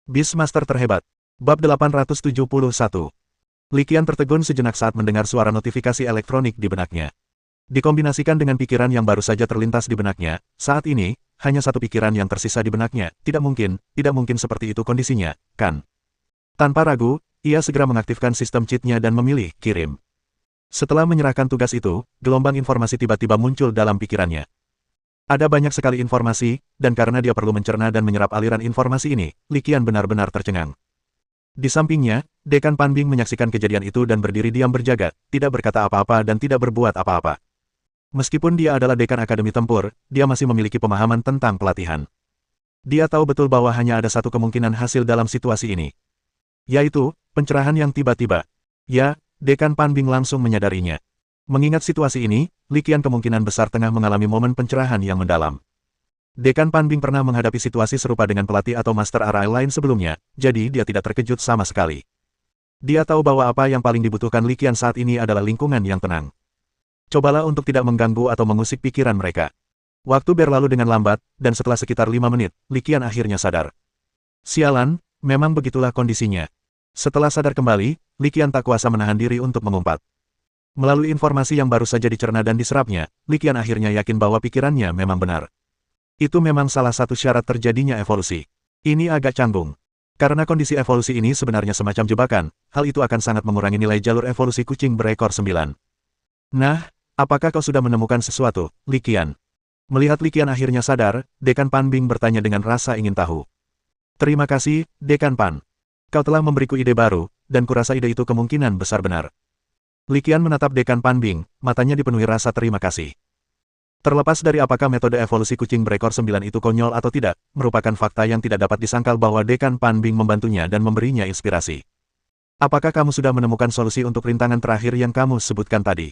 Beastmaster terhebat. Bab 871. Li Qian tertegun sejenak saat mendengar suara notifikasi elektronik di benaknya. Dikombinasikan dengan pikiran yang baru saja terlintas di benaknya, saat ini, hanya satu pikiran yang tersisa di benaknya, tidak mungkin seperti itu kondisinya, kan? Tanpa ragu, ia segera mengaktifkan sistem cheat-nya dan memilih kirim. Setelah menyerahkan tugas itu, gelombang informasi tiba-tiba muncul dalam pikirannya. Ada banyak sekali informasi, dan karena dia perlu mencerna dan menyerap aliran informasi ini, Li Qian benar-benar tercengang. Di sampingnya, Dekan Pan Bing menyaksikan kejadian itu dan berdiri diam berjaga, tidak berkata apa-apa dan tidak berbuat apa-apa. Meskipun dia adalah Dekan Akademi Tempur, dia masih memiliki pemahaman tentang pelatihan. Dia tahu betul bahwa hanya ada satu kemungkinan hasil dalam situasi ini. Yaitu, pencerahan yang tiba-tiba. Ya, Dekan Pan Bing langsung menyadarinya. Mengingat situasi ini, Li Qian kemungkinan besar tengah mengalami momen pencerahan yang mendalam. Dekan Pan Bing pernah menghadapi situasi serupa dengan pelatih atau master arai lain sebelumnya, jadi dia tidak terkejut sama sekali. Dia tahu bahwa apa yang paling dibutuhkan Li Qian saat ini adalah lingkungan yang tenang. Cobalah untuk tidak mengganggu atau mengusik pikiran mereka. Waktu berlalu dengan lambat, dan setelah sekitar 5 menit, Li Qian akhirnya sadar. Sialan, memang begitulah kondisinya. Setelah sadar kembali, Li Qian tak kuasa menahan diri untuk mengumpat. Melalui informasi yang baru saja dicerna dan diserapnya, Li Qian akhirnya yakin bahwa pikirannya memang benar. Itu memang salah satu syarat terjadinya evolusi. Ini agak canggung. Karena kondisi evolusi ini sebenarnya semacam jebakan, hal itu akan sangat mengurangi nilai jalur evolusi kucing berekor 9. Nah, apakah kau sudah menemukan sesuatu, Li Qian? Melihat Li Qian akhirnya sadar, Dekan Pan Bing bertanya dengan rasa ingin tahu. Terima kasih, Dekan Pan. Kau telah memberiku ide baru, dan kurasa ide itu kemungkinan besar benar. Li Qian menatap Dekan Pan Bing, matanya dipenuhi rasa terima kasih. Terlepas dari apakah metode evolusi kucing berekor 9 itu konyol atau tidak, merupakan fakta yang tidak dapat disangkal bahwa Dekan Pan Bing membantunya dan memberinya inspirasi. Apakah kamu sudah menemukan solusi untuk rintangan terakhir yang kamu sebutkan tadi?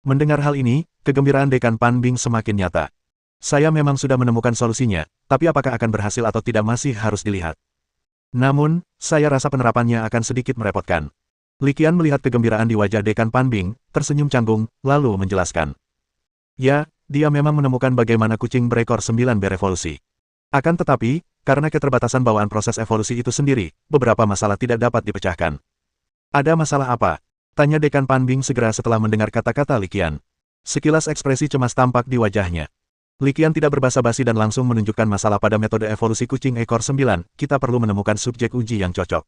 Mendengar hal ini, kegembiraan Dekan Pan Bing semakin nyata. Saya memang sudah menemukan solusinya, tapi apakah akan berhasil atau tidak masih harus dilihat. Namun, saya rasa penerapannya akan sedikit merepotkan. Li Qian melihat kegembiraan di wajah Dekan Pan Bing, tersenyum canggung, lalu menjelaskan. Ya, dia memang menemukan bagaimana kucing berekor 9 berevolusi. Akan tetapi, karena keterbatasan bawaan proses evolusi itu sendiri, beberapa masalah tidak dapat dipecahkan. Ada masalah apa? Tanya Dekan Pan Bing segera setelah mendengar kata-kata Li Qian. Sekilas ekspresi cemas tampak di wajahnya. Li Qian tidak berbasa-basi dan langsung menunjukkan masalah pada metode evolusi kucing ekor 9, kita perlu menemukan subjek uji yang cocok.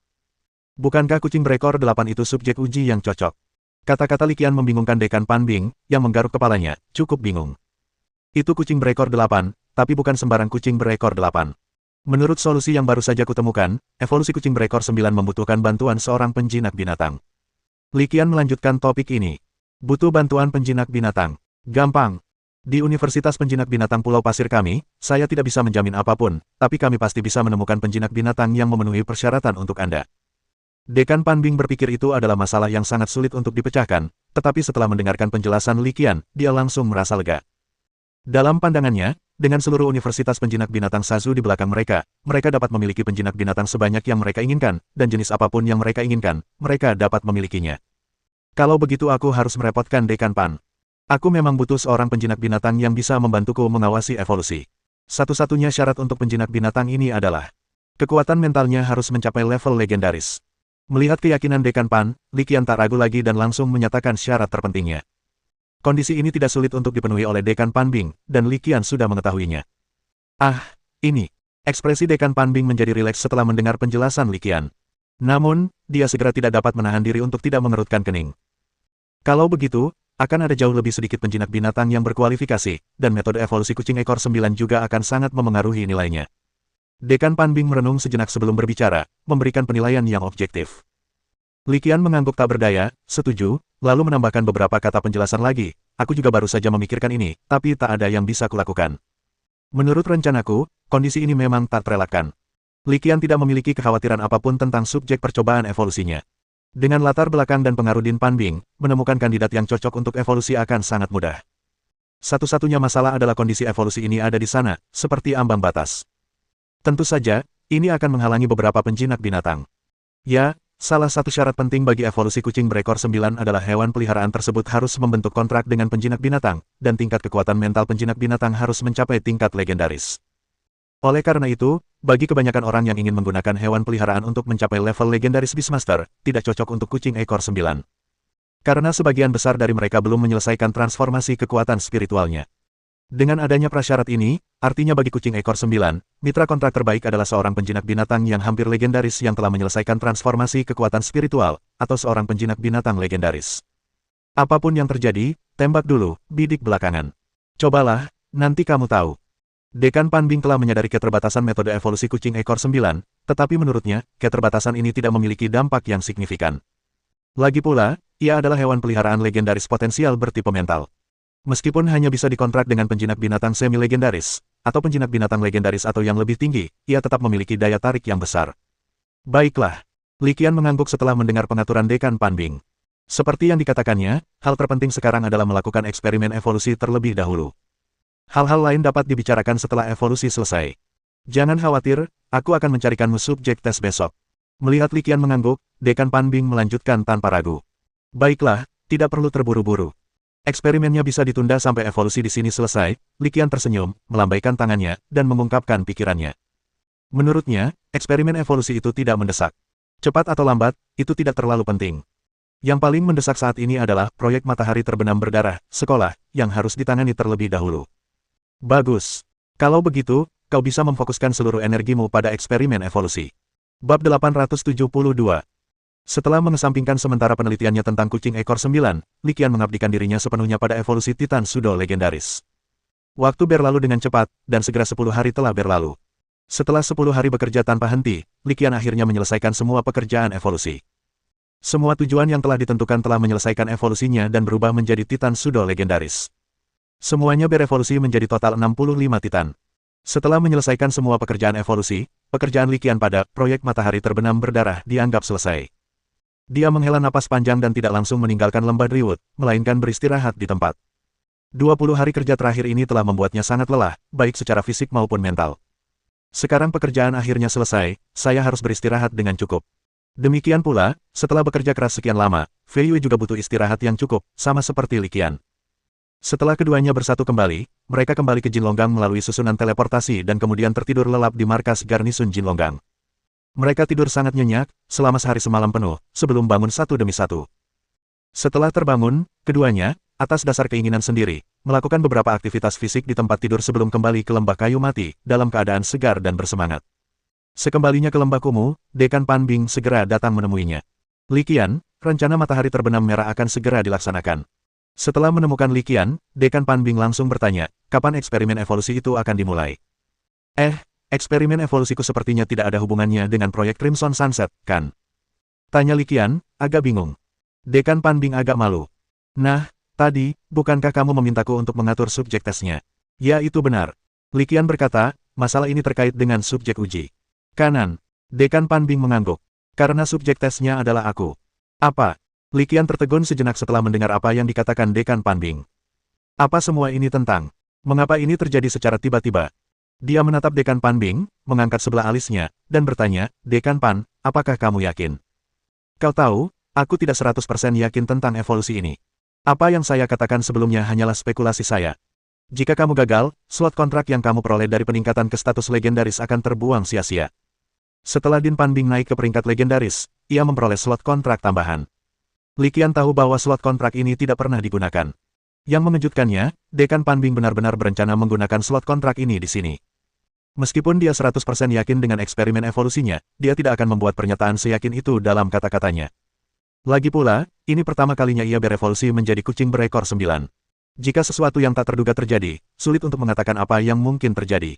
Bukankah kucing berekor 8 itu subjek uji yang cocok? Kata-kata Li Qian membingungkan Dekan Pan Bing, yang menggaruk kepalanya, cukup bingung. Itu kucing berekor 8, tapi bukan sembarang kucing berekor 8. Menurut solusi yang baru saja kutemukan, evolusi kucing berekor 9 membutuhkan bantuan seorang penjinak binatang. Li Qian melanjutkan topik ini. Butuh bantuan penjinak binatang. Gampang. Di Universitas Penjinak Binatang Pulau Pasir kami, saya tidak bisa menjamin apapun, tapi kami pasti bisa menemukan penjinak binatang yang memenuhi persyaratan untuk Anda. Dekan Pan Bing berpikir itu adalah masalah yang sangat sulit untuk dipecahkan, tetapi setelah mendengarkan penjelasan Li Qian, dia langsung merasa lega. Dalam pandangannya, dengan seluruh Universitas Penjinak Binatang Sazu di belakang mereka, mereka dapat memiliki penjinak binatang sebanyak yang mereka inginkan, dan jenis apapun yang mereka inginkan, mereka dapat memilikinya. Kalau begitu aku harus merepotkan Dekan Pan. Aku memang butuh seorang penjinak binatang yang bisa membantuku mengawasi evolusi. Satu-satunya syarat untuk penjinak binatang ini adalah kekuatan mentalnya harus mencapai level legendaris. Melihat keyakinan Dekan Pan, Li Qian tak ragu lagi dan langsung menyatakan syarat terpentingnya. Kondisi ini tidak sulit untuk dipenuhi oleh Dekan Pan Bing, dan Li Qian sudah mengetahuinya. Ah, ini. Ekspresi Dekan Pan Bing menjadi rileks setelah mendengar penjelasan Li Qian. Namun, dia segera tidak dapat menahan diri untuk tidak mengerutkan kening. Kalau begitu, akan ada jauh lebih sedikit penjinak binatang yang berkualifikasi, dan metode evolusi kucing ekor 9 juga akan sangat memengaruhi nilainya. Dekan Pan Bing merenung sejenak sebelum berbicara, memberikan penilaian yang objektif. Li Qian mengangguk tak berdaya, setuju, lalu menambahkan beberapa kata penjelasan lagi, aku juga baru saja memikirkan ini, tapi tak ada yang bisa kulakukan. Menurut rencanaku, kondisi ini memang tak terelakkan. Li Qian tidak memiliki kekhawatiran apapun tentang subjek percobaan evolusinya. Dengan latar belakang dan pengaruh Din Pan Bing, menemukan kandidat yang cocok untuk evolusi akan sangat mudah. Satu-satunya masalah adalah kondisi evolusi ini ada di sana, seperti ambang batas. Tentu saja, ini akan menghalangi beberapa penjinak binatang. Ya, salah satu syarat penting bagi evolusi kucing berekor 9 adalah hewan peliharaan tersebut harus membentuk kontrak dengan penjinak binatang, dan tingkat kekuatan mental penjinak binatang harus mencapai tingkat legendaris. Oleh karena itu, bagi kebanyakan orang yang ingin menggunakan hewan peliharaan untuk mencapai level legendaris Beastmaster, tidak cocok untuk kucing ekor 9. Karena sebagian besar dari mereka belum menyelesaikan transformasi kekuatan spiritualnya. Dengan adanya prasyarat ini, artinya bagi kucing ekor 9, mitra kontrak terbaik adalah seorang penjinak binatang yang hampir legendaris yang telah menyelesaikan transformasi kekuatan spiritual, atau seorang penjinak binatang legendaris. Apapun yang terjadi, tembak dulu, bidik belakangan. Cobalah, nanti kamu tahu. Dekan Pan Bing telah menyadari keterbatasan metode evolusi kucing ekor 9, tetapi menurutnya, keterbatasan ini tidak memiliki dampak yang signifikan. Lagi pula, ia adalah hewan peliharaan legendaris potensial bertipe mental. Meskipun hanya bisa dikontrak dengan penjinak binatang semi-legendaris, atau penjinak binatang legendaris atau yang lebih tinggi, ia tetap memiliki daya tarik yang besar. Baiklah. Li Qian mengangguk setelah mendengar pengaturan Dekan Pan Bing. Seperti yang dikatakannya, hal terpenting sekarang adalah melakukan eksperimen evolusi terlebih dahulu. Hal-hal lain dapat dibicarakan setelah evolusi selesai. Jangan khawatir, aku akan mencarikanmu subjek tes besok. Melihat Li Qian mengangguk, Dekan Pan Bing melanjutkan tanpa ragu. Baiklah, tidak perlu terburu-buru. Eksperimennya bisa ditunda sampai evolusi di sini selesai. Li Qian tersenyum, melambaikan tangannya, dan mengungkapkan pikirannya. Menurutnya, eksperimen evolusi itu tidak mendesak. Cepat atau lambat, itu tidak terlalu penting. Yang paling mendesak saat ini adalah proyek matahari terbenam berdarah, sekolah, yang harus ditangani terlebih dahulu. Bagus. Kalau begitu, kau bisa memfokuskan seluruh energimu pada eksperimen evolusi. Bab 872. Setelah mengesampingkan sementara penelitiannya tentang kucing ekor 9, Li Qian mengabdikan dirinya sepenuhnya pada evolusi Titan Pseudo Legendaris. Waktu berlalu dengan cepat, dan segera 10 hari telah berlalu. Setelah 10 hari bekerja tanpa henti, Li Qian akhirnya menyelesaikan semua pekerjaan evolusi. Semua tujuan yang telah ditentukan telah menyelesaikan evolusinya dan berubah menjadi Titan Pseudo Legendaris. Semuanya berevolusi menjadi total 65 Titan. Setelah menyelesaikan semua pekerjaan evolusi, pekerjaan Li Qian pada proyek matahari terbenam berdarah dianggap selesai. Dia menghela napas panjang dan tidak langsung meninggalkan lembah Driwood, melainkan beristirahat di tempat. 20 hari kerja terakhir ini telah membuatnya sangat lelah, baik secara fisik maupun mental. Sekarang pekerjaan akhirnya selesai, saya harus beristirahat dengan cukup. Demikian pula, setelah bekerja keras sekian lama, Fei Yue juga butuh istirahat yang cukup, sama seperti Li Qian. Setelah keduanya bersatu kembali, mereka kembali ke Jin Longgang melalui susunan teleportasi dan kemudian tertidur lelap di markas garnisun Jin Longgang. Mereka tidur sangat nyenyak, selama sehari semalam penuh, sebelum bangun satu demi satu. Setelah terbangun, keduanya, atas dasar keinginan sendiri, melakukan beberapa aktivitas fisik di tempat tidur sebelum kembali ke lembah kayu mati, dalam keadaan segar dan bersemangat. Sekembalinya ke lembah kumuh, Dekan Pan Bing segera datang menemuinya. Li Qian, rencana matahari terbenam merah akan segera dilaksanakan. Setelah menemukan Li Qian, Dekan Pan Bing langsung bertanya, kapan eksperimen evolusi itu akan dimulai? Eksperimen evolusiku sepertinya tidak ada hubungannya dengan proyek Crimson Sunset, kan? Tanya Li Qian, agak bingung. Dekan Pan Bing agak malu. Nah, tadi, bukankah kamu memintaku untuk mengatur subjek tesnya? Ya, itu benar. Li Qian berkata, masalah ini terkait dengan subjek uji. Kanan. Dekan Pan Bing mengangguk. Karena subjek tesnya adalah aku. Apa? Li Qian tertegun sejenak setelah mendengar apa yang dikatakan Dekan Pan Bing. Apa semua ini tentang? Mengapa ini terjadi secara tiba-tiba? Dia menatap Dekan Pan Bing, mengangkat sebelah alisnya, dan bertanya, Dekan Pan, apakah kamu yakin? Kau tahu, aku tidak 100% yakin tentang evolusi ini. Apa yang saya katakan sebelumnya hanyalah spekulasi saya. Jika kamu gagal, slot kontrak yang kamu peroleh dari peningkatan ke status legendaris akan terbuang sia-sia. Setelah Din Pan Bing naik ke peringkat legendaris, ia memperoleh slot kontrak tambahan. Li Qian tahu bahwa slot kontrak ini tidak pernah digunakan. Yang mengejutkannya, Dekan Pan Bing benar-benar berencana menggunakan slot kontrak ini di sini. Meskipun dia 100% yakin dengan eksperimen evolusinya, dia tidak akan membuat pernyataan seyakin itu dalam kata-katanya. Lagi pula, ini pertama kalinya ia berevolusi menjadi kucing berekor 9. Jika sesuatu yang tak terduga terjadi, sulit untuk mengatakan apa yang mungkin terjadi.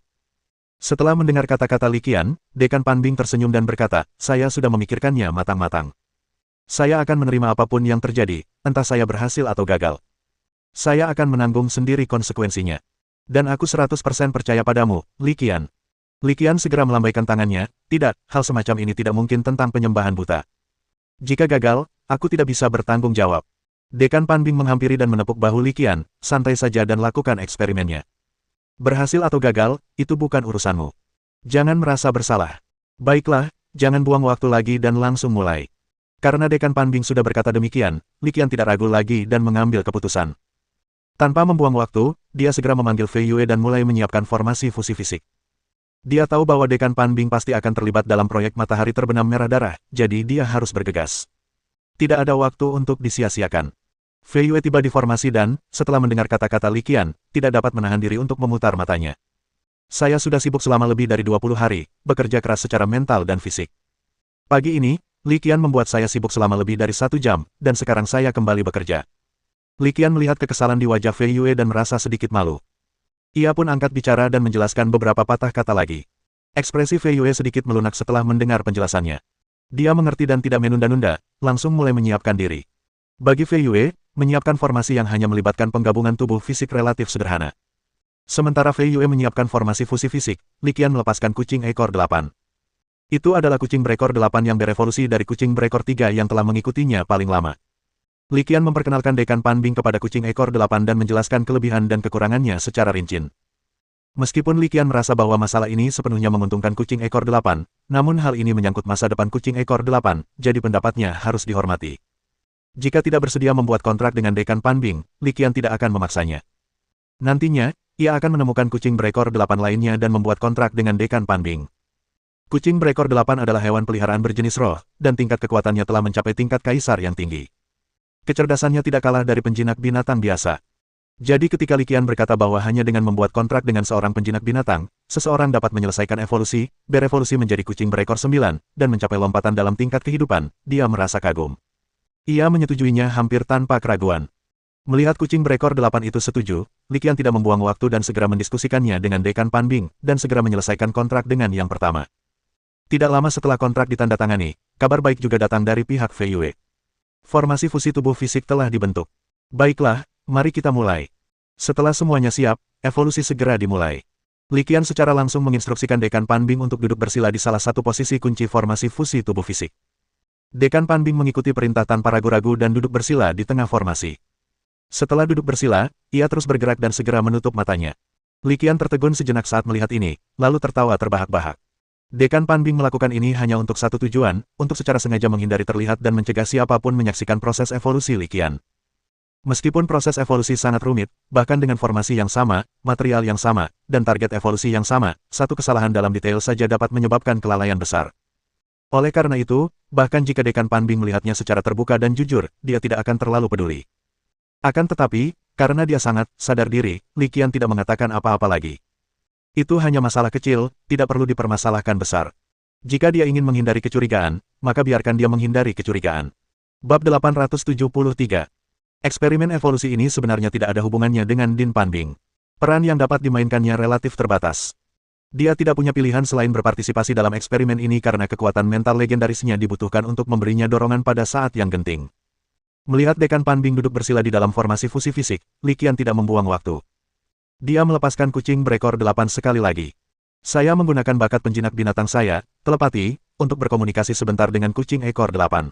Setelah mendengar kata-kata Li Qian, Dekan Pan Bing tersenyum dan berkata, saya sudah memikirkannya matang-matang. Saya akan menerima apapun yang terjadi, entah saya berhasil atau gagal. Saya akan menanggung sendiri konsekuensinya. Dan aku 100% percaya padamu, Li Qian. Li Qian segera melambaikan tangannya, tidak, hal semacam ini tidak mungkin tentang penyembahan buta. Jika gagal, aku tidak bisa bertanggung jawab. Dekan Pan Bing menghampiri dan menepuk bahu Li Qian, santai saja dan lakukan eksperimennya. Berhasil atau gagal, itu bukan urusanmu. Jangan merasa bersalah. Baiklah, jangan buang waktu lagi dan langsung mulai. Karena Dekan Pan Bing sudah berkata demikian, Li Qian tidak ragu lagi dan mengambil keputusan. Tanpa membuang waktu, dia segera memanggil Fei Yue dan mulai menyiapkan formasi fusi fisik. Dia tahu bahwa Dekan Pan Bing pasti akan terlibat dalam proyek matahari terbenam merah darah, jadi dia harus bergegas. Tidak ada waktu untuk disia-siakan. Fei Yue tiba di formasi dan, setelah mendengar kata-kata Li Qian, tidak dapat menahan diri untuk memutar matanya. Saya sudah sibuk selama lebih dari 20 hari, bekerja keras secara mental dan fisik. Pagi ini, Li Qian membuat saya sibuk selama lebih dari 1 jam, dan sekarang saya kembali bekerja. Li Qian melihat kekesalan di wajah Fei Yue dan merasa sedikit malu. Ia pun angkat bicara dan menjelaskan beberapa patah kata lagi. Ekspresi Fei Yue sedikit melunak setelah mendengar penjelasannya. Dia mengerti dan tidak menunda-nunda, langsung mulai menyiapkan diri. Bagi Fei Yue, menyiapkan formasi yang hanya melibatkan penggabungan tubuh fisik relatif sederhana. Sementara Fei Yue menyiapkan formasi fusi fisik, Li Qian melepaskan kucing ekor 8. Itu adalah kucing berekor 8 yang berevolusi dari kucing berekor 3 yang telah mengikutinya paling lama. Li Qian memperkenalkan Dekan Pan Bing kepada kucing ekor 8 dan menjelaskan kelebihan dan kekurangannya secara rinci. Meskipun Li Qian merasa bahwa masalah ini sepenuhnya menguntungkan kucing ekor 8, namun hal ini menyangkut masa depan kucing ekor 8, jadi pendapatnya harus dihormati. Jika tidak bersedia membuat kontrak dengan Dekan Pan Bing, Li Qian tidak akan memaksanya. Nantinya, ia akan menemukan kucing berekor 8 lainnya dan membuat kontrak dengan Dekan Pan Bing. Kucing berekor 8 adalah hewan peliharaan berjenis roh, dan tingkat kekuatannya telah mencapai tingkat kaisar yang tinggi. Kecerdasannya tidak kalah dari penjinak binatang biasa. Jadi ketika Li Qian berkata bahwa hanya dengan membuat kontrak dengan seorang penjinak binatang, seseorang dapat menyelesaikan evolusi, berevolusi menjadi kucing berekor 9, dan mencapai lompatan dalam tingkat kehidupan, dia merasa kagum. Ia menyetujuinya hampir tanpa keraguan. Melihat kucing berekor 8 itu setuju, Li Qian tidak membuang waktu dan segera mendiskusikannya dengan Dekan Pan Bing, dan segera menyelesaikan kontrak dengan yang pertama. Tidak lama setelah kontrak ditandatangani, kabar baik juga datang dari pihak Fei Yue. Formasi fusi tubuh fisik telah dibentuk. Baiklah, mari kita mulai. Setelah semuanya siap, evolusi segera dimulai. Li Qian secara langsung menginstruksikan Dekan Pan Bing untuk duduk bersila di salah satu posisi kunci formasi fusi tubuh fisik. Dekan Pan Bing mengikuti perintah tanpa ragu-ragu dan duduk bersila di tengah formasi. Setelah duduk bersila, ia terus bergerak dan segera menutup matanya. Li Qian tertegun sejenak saat melihat ini, lalu tertawa terbahak-bahak. Dekan Pan Bing melakukan ini hanya untuk satu tujuan, untuk secara sengaja menghindari terlihat dan mencegah siapapun menyaksikan proses evolusi Li Qian. Meskipun proses evolusi sangat rumit, bahkan dengan formasi yang sama, material yang sama, dan target evolusi yang sama, satu kesalahan dalam detail saja dapat menyebabkan kelalaian besar. Oleh karena itu, bahkan jika Dekan Pan Bing melihatnya secara terbuka dan jujur, dia tidak akan terlalu peduli. Akan tetapi, karena dia sangat sadar diri, Li Qian tidak mengatakan apa-apa lagi. Itu hanya masalah kecil, tidak perlu dipermasalahkan besar. Jika dia ingin menghindari kecurigaan, maka biarkan dia menghindari kecurigaan. Bab 873. Eksperimen evolusi ini sebenarnya tidak ada hubungannya dengan Din Pan Bing. Peran yang dapat dimainkannya relatif terbatas. Dia tidak punya pilihan selain berpartisipasi dalam eksperimen ini karena kekuatan mental legendarisnya dibutuhkan untuk memberinya dorongan pada saat yang genting. Melihat Dekan Pan Bing duduk bersila di dalam formasi fusi fisik, Li Qian tidak membuang waktu. Dia melepaskan kucing berekor 8 sekali lagi. Saya menggunakan bakat penjinak binatang saya, telepati, untuk berkomunikasi sebentar dengan kucing ekor 8.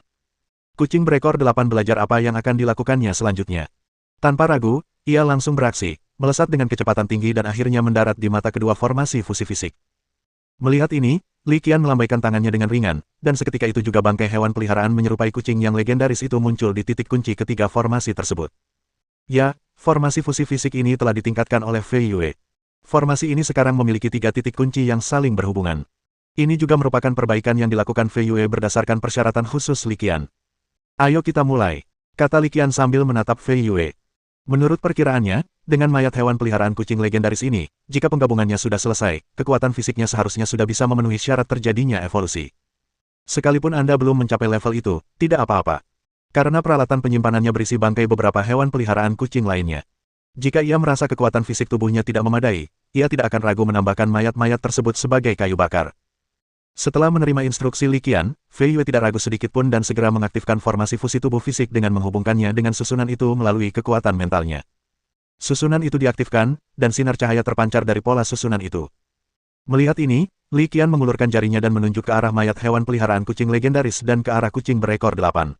Kucing berekor 8 belajar apa yang akan dilakukannya selanjutnya. Tanpa ragu, ia langsung beraksi, melesat dengan kecepatan tinggi dan akhirnya mendarat di mata kedua formasi fusi fisik. Melihat ini, Li Qian melambaikan tangannya dengan ringan, dan seketika itu juga bangkai hewan peliharaan menyerupai kucing yang legendaris itu muncul di titik kunci ketiga formasi tersebut. Ya, formasi fusi fisik ini telah ditingkatkan oleh Fei Yue. Formasi ini sekarang memiliki 3 titik kunci yang saling berhubungan. Ini juga merupakan perbaikan yang dilakukan Fei Yue berdasarkan persyaratan khusus Li Qian. Ayo kita mulai, kata Li Qian sambil menatap Fei Yue. Menurut perkiraannya, dengan mayat hewan peliharaan kucing legendaris ini, jika penggabungannya sudah selesai, kekuatan fisiknya seharusnya sudah bisa memenuhi syarat terjadinya evolusi. Sekalipun Anda belum mencapai level itu, tidak apa-apa. Karena peralatan penyimpanannya berisi bangkai beberapa hewan peliharaan kucing lainnya. Jika ia merasa kekuatan fisik tubuhnya tidak memadai, ia tidak akan ragu menambahkan mayat-mayat tersebut sebagai kayu bakar. Setelah menerima instruksi Li Qian, Fei Yue tidak ragu sedikit pun dan segera mengaktifkan formasi fusi tubuh fisik dengan menghubungkannya dengan susunan itu melalui kekuatan mentalnya. Susunan itu diaktifkan, dan sinar cahaya terpancar dari pola susunan itu. Melihat ini, Li Qian mengulurkan jarinya dan menunjuk ke arah mayat hewan peliharaan kucing legendaris dan ke arah kucing berekor 8.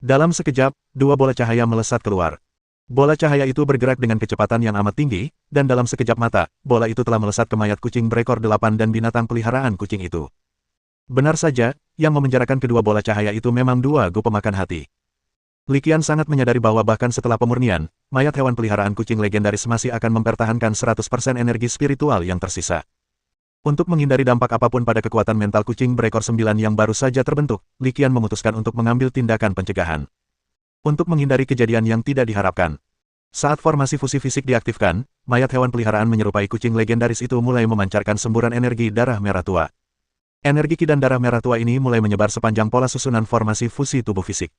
Dalam sekejap, 2 bola cahaya melesat keluar. Bola cahaya itu bergerak dengan kecepatan yang amat tinggi, dan dalam sekejap mata, bola itu telah melesat ke mayat kucing berekor 8 dan binatang peliharaan kucing itu. Benar saja, yang memenjarakan kedua bola cahaya itu memang 2 gu pemakan hati. Li Qian sangat menyadari bahwa bahkan setelah pemurnian, mayat hewan peliharaan kucing legendaris masih akan mempertahankan 100% energi spiritual yang tersisa. Untuk menghindari dampak apapun pada kekuatan mental kucing berekor 9 yang baru saja terbentuk, Li Qian memutuskan untuk mengambil tindakan pencegahan. Untuk menghindari kejadian yang tidak diharapkan. Saat formasi fusi fisik diaktifkan, mayat hewan peliharaan menyerupai kucing legendaris itu mulai memancarkan semburan energi darah merah tua. Energi Qi dan darah merah tua ini mulai menyebar sepanjang pola susunan formasi fusi tubuh fisik.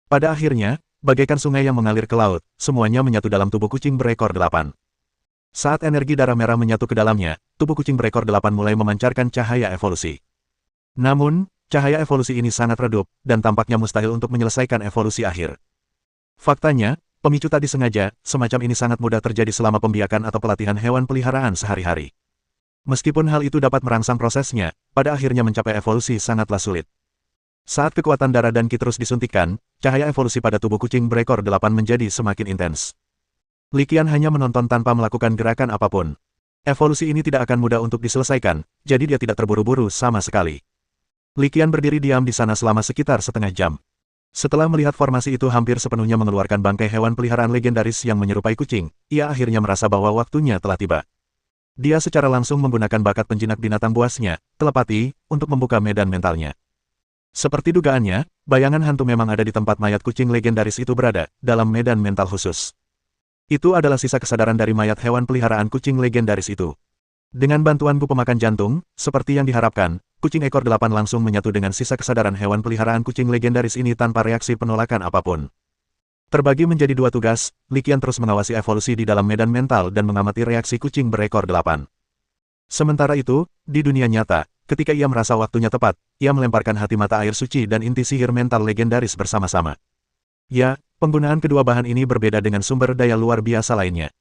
Pada akhirnya, bagaikan sungai yang mengalir ke laut, semuanya menyatu dalam tubuh kucing berekor 8. Saat energi darah merah menyatu ke dalamnya, tubuh kucing berekor 8 mulai memancarkan cahaya evolusi. Namun, cahaya evolusi ini sangat redup, dan tampaknya mustahil untuk menyelesaikan evolusi akhir. Faktanya, pemicu tak disengaja, semacam ini sangat mudah terjadi selama pembiakan atau pelatihan hewan peliharaan sehari-hari. Meskipun hal itu dapat merangsang prosesnya, pada akhirnya mencapai evolusi sangatlah sulit. Saat kekuatan darah dan Qi terus disuntikkan, cahaya evolusi pada tubuh kucing berekor 8 menjadi semakin intens. Li Qian hanya menonton tanpa melakukan gerakan apapun. Evolusi ini tidak akan mudah untuk diselesaikan, jadi dia tidak terburu-buru sama sekali. Li Qian berdiri diam di sana selama sekitar setengah jam. Setelah melihat formasi itu hampir sepenuhnya mengeluarkan bangkai hewan peliharaan legendaris yang menyerupai kucing, ia akhirnya merasa bahwa waktunya telah tiba. Dia secara langsung menggunakan bakat penjinak binatang buasnya, telepati, untuk membuka medan mentalnya. Seperti dugaannya, bayangan hantu memang ada di tempat mayat kucing legendaris itu berada, dalam medan mental khusus. Itu adalah sisa kesadaran dari mayat hewan peliharaan kucing legendaris itu. Dengan bantuan Bu pemakan jantung, seperti yang diharapkan, kucing ekor 8 langsung menyatu dengan sisa kesadaran hewan peliharaan kucing legendaris ini tanpa reaksi penolakan apapun. Terbagi menjadi dua tugas, Li Qian terus mengawasi evolusi di dalam medan mental dan mengamati reaksi kucing berekor 8. Sementara itu, di dunia nyata, ketika ia merasa waktunya tepat, ia melemparkan hati mata air suci dan inti sihir mental legendaris bersama-sama. Ya, penggunaan kedua bahan ini berbeda dengan sumber daya luar biasa lainnya.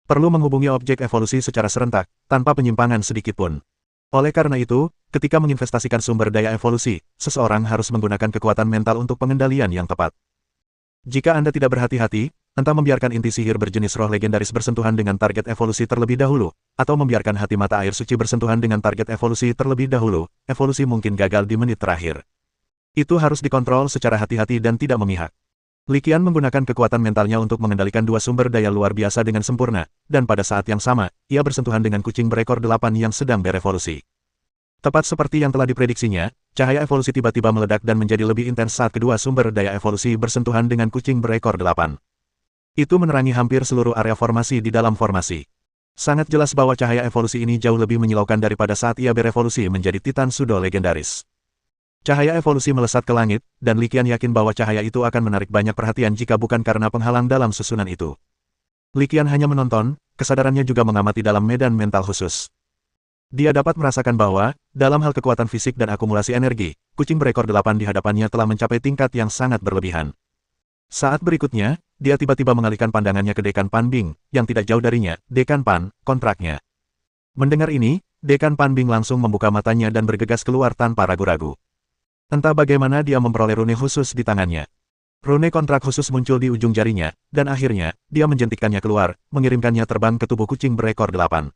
Perlu menghubungi objek evolusi secara serentak, tanpa penyimpangan sedikitpun. Oleh karena itu, ketika menginvestasikan sumber daya evolusi, seseorang harus menggunakan kekuatan mental untuk pengendalian yang tepat. Jika Anda tidak berhati-hati, entah membiarkan inti sihir berjenis roh legendaris bersentuhan dengan target evolusi terlebih dahulu, atau membiarkan hati mata air suci bersentuhan dengan target evolusi terlebih dahulu, evolusi mungkin gagal di menit terakhir. Itu harus dikontrol secara hati-hati dan tidak memihak. Li Qian menggunakan kekuatan mentalnya untuk mengendalikan dua sumber daya luar biasa dengan sempurna, dan pada saat yang sama, ia bersentuhan dengan kucing berekor 8 yang sedang berevolusi. Tepat seperti yang telah diprediksinya, cahaya evolusi tiba-tiba meledak dan menjadi lebih intens saat kedua sumber daya evolusi bersentuhan dengan kucing berekor 8. Itu menerangi hampir seluruh area formasi di dalam formasi. Sangat jelas bahwa cahaya evolusi ini jauh lebih menyilaukan daripada saat ia berevolusi menjadi Titan Sudo legendaris. Cahaya evolusi melesat ke langit, dan Li Qian yakin bahwa cahaya itu akan menarik banyak perhatian jika bukan karena penghalang dalam susunan itu. Li Qian hanya menonton, kesadarannya juga mengamati dalam medan mental khusus. Dia dapat merasakan bahwa, dalam hal kekuatan fisik dan akumulasi energi, kucing berekor 8 di hadapannya telah mencapai tingkat yang sangat berlebihan. Saat berikutnya, dia tiba-tiba mengalihkan pandangannya ke Dekan Pan Bing, yang tidak jauh darinya, Dekan Pan, kontraknya. Mendengar ini, Dekan Pan Bing langsung membuka matanya dan bergegas keluar tanpa ragu-ragu. Entah bagaimana dia memperoleh rune khusus di tangannya. Rune kontrak khusus muncul di ujung jarinya, dan akhirnya, dia menjentikkannya keluar, mengirimkannya terbang ke tubuh kucing berekor 8.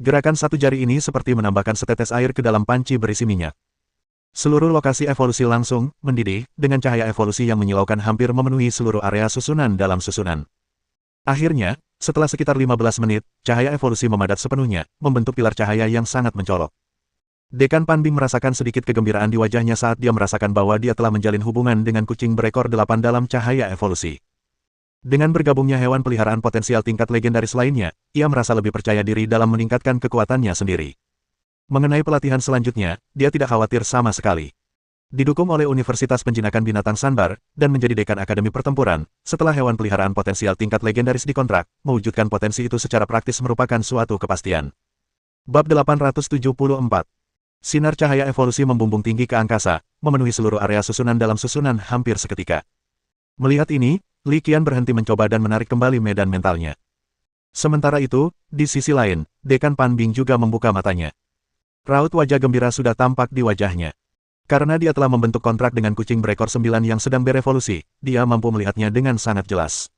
Gerakan satu jari ini seperti menambahkan setetes air ke dalam panci berisi minyak. Seluruh lokasi evolusi langsung mendidih, dengan cahaya evolusi yang menyilaukan hampir memenuhi seluruh area susunan dalam susunan. Akhirnya, setelah sekitar 15 menit, cahaya evolusi memadat sepenuhnya, membentuk pilar cahaya yang sangat mencolok. Dekan Pan Bing merasakan sedikit kegembiraan di wajahnya saat dia merasakan bahwa dia telah menjalin hubungan dengan kucing berekor 8 dalam cahaya evolusi. Dengan bergabungnya hewan peliharaan potensial tingkat legendaris lainnya, ia merasa lebih percaya diri dalam meningkatkan kekuatannya sendiri. Mengenai pelatihan selanjutnya, dia tidak khawatir sama sekali. Didukung oleh Universitas Penjinakan Binatang Sanbar, dan menjadi dekan Akademi Pertempuran, setelah hewan peliharaan potensial tingkat legendaris dikontrak, mewujudkan potensi itu secara praktis merupakan suatu kepastian. Bab 874. Sinar cahaya evolusi membumbung tinggi ke angkasa, memenuhi seluruh area susunan dalam susunan hampir seketika. Melihat ini, Li Qian berhenti mencoba dan menarik kembali medan mentalnya. Sementara itu, di sisi lain, Dekan Pan Bing juga membuka matanya. Raut wajah gembira sudah tampak di wajahnya. Karena dia telah membentuk kontrak dengan kucing berekor 9 yang sedang berevolusi, dia mampu melihatnya dengan sangat jelas.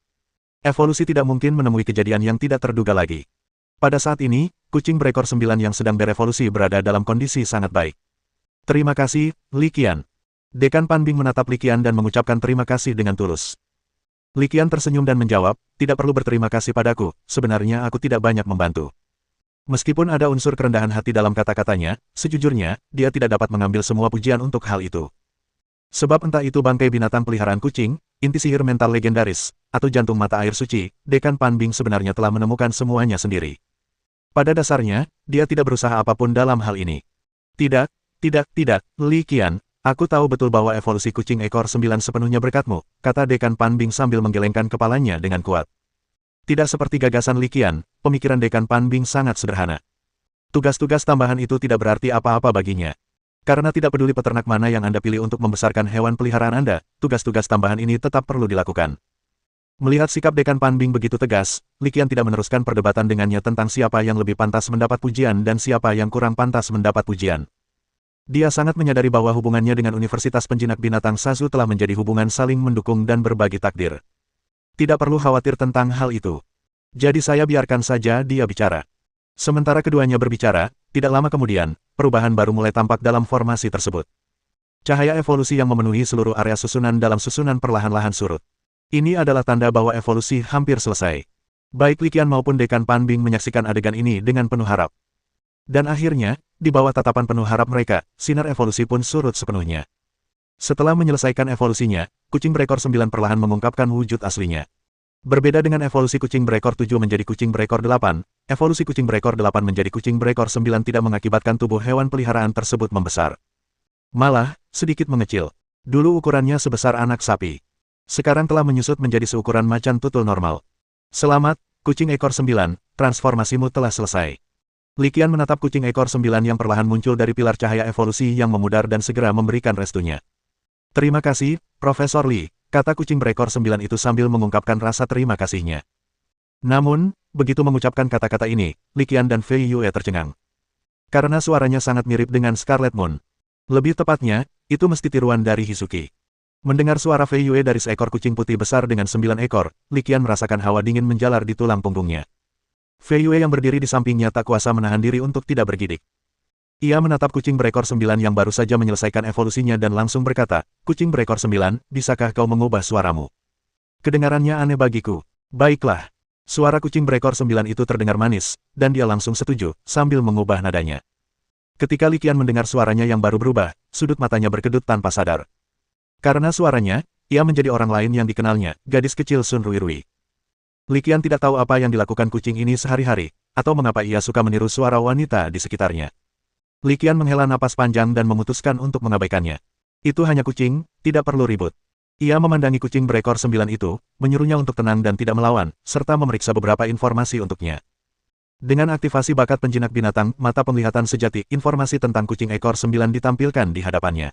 Evolusi tidak mungkin menemui kejadian yang tidak terduga lagi. Pada saat ini, kucing berekor 9 yang sedang berevolusi berada dalam kondisi sangat baik. Terima kasih, Li Qian. Dekan Pan Bing menatap Li Qian dan mengucapkan terima kasih dengan tulus. Li Qian tersenyum dan menjawab, tidak perlu berterima kasih padaku, sebenarnya aku tidak banyak membantu. Meskipun ada unsur kerendahan hati dalam kata-katanya, sejujurnya, dia tidak dapat mengambil semua pujian untuk hal itu. Sebab entah itu bangkai binatang peliharaan kucing, inti sihir mental legendaris, atau jantung mata air suci, Dekan Pan Bing sebenarnya telah menemukan semuanya sendiri. Pada dasarnya, dia tidak berusaha apapun dalam hal ini. Tidak, tidak, Li Qian, aku tahu betul bahwa evolusi kucing ekor 9 sepenuhnya berkatmu, kata Dekan Pan Bing sambil menggelengkan kepalanya dengan kuat. Tidak seperti gagasan Li Qian, pemikiran Dekan Pan Bing sangat sederhana. Tugas-tugas tambahan itu tidak berarti apa-apa baginya. Karena tidak peduli peternak mana yang Anda pilih untuk membesarkan hewan peliharaan Anda, tugas-tugas tambahan ini tetap perlu dilakukan. Melihat sikap Dekan Pan Bing begitu tegas, Li Qian tidak meneruskan perdebatan dengannya tentang siapa yang lebih pantas mendapat pujian dan siapa yang kurang pantas mendapat pujian. Dia sangat menyadari bahwa hubungannya dengan Universitas Penjinak Binatang Sazu telah menjadi hubungan saling mendukung dan berbagi takdir. Tidak perlu khawatir tentang hal itu. Jadi saya biarkan saja dia bicara. Sementara keduanya berbicara, tidak lama kemudian, perubahan baru mulai tampak dalam formasi tersebut. Cahaya evolusi yang memenuhi seluruh area susunan dalam susunan perlahan-lahan surut. Ini adalah tanda bahwa evolusi hampir selesai. Baik Li Qian maupun Dekan Pan Bing menyaksikan adegan ini dengan penuh harap. Dan akhirnya, di bawah tatapan penuh harap mereka, sinar evolusi pun surut sepenuhnya. Setelah menyelesaikan evolusinya, kucing berekor 9 perlahan mengungkapkan wujud aslinya. Berbeda dengan evolusi kucing berekor 7 menjadi kucing berekor 8, evolusi kucing berekor 8 menjadi kucing berekor 9 tidak mengakibatkan tubuh hewan peliharaan tersebut membesar. Malah, sedikit mengecil. Dulu ukurannya sebesar anak sapi. Sekarang telah menyusut menjadi seukuran macan tutul normal. Selamat, kucing ekor 9, transformasimu telah selesai. Li Qian menatap kucing ekor 9 yang perlahan muncul dari pilar cahaya evolusi yang memudar dan segera memberikan restunya. Terima kasih, Profesor Li, kata kucing berekor 9 itu sambil mengungkapkan rasa terima kasihnya. Namun, begitu mengucapkan kata-kata ini, Li Qian dan Fei Yue tercengang. Karena suaranya sangat mirip dengan Scarlet Moon. Lebih tepatnya, itu mesti tiruan dari Hisuki. Mendengar suara Fei Yue dari seekor kucing putih besar dengan 9 ekor, Li Qian merasakan hawa dingin menjalar di tulang punggungnya. Fei Yue yang berdiri di sampingnya tak kuasa menahan diri untuk tidak bergidik. Ia menatap kucing berekor 9 yang baru saja menyelesaikan evolusinya dan langsung berkata, kucing berekor 9, bisakah kau mengubah suaramu? Kedengarannya aneh bagiku. Baiklah. Suara kucing berekor 9 itu terdengar manis, dan dia langsung setuju, sambil mengubah nadanya. Ketika Li Qian mendengar suaranya yang baru berubah, sudut matanya berkedut tanpa sadar. Karena suaranya, ia menjadi orang lain yang dikenalnya, gadis kecil Sun Ruirui. Li Qian tidak tahu apa yang dilakukan kucing ini sehari-hari, atau mengapa ia suka meniru suara wanita di sekitarnya. Li Qian menghela napas panjang dan memutuskan untuk mengabaikannya. Itu hanya kucing, tidak perlu ribut. Ia memandangi kucing berekor 9 itu, menyuruhnya untuk tenang dan tidak melawan, serta memeriksa beberapa informasi untuknya. Dengan aktivasi bakat penjinak binatang, mata penglihatan sejati, informasi tentang kucing ekor 9 ditampilkan di hadapannya.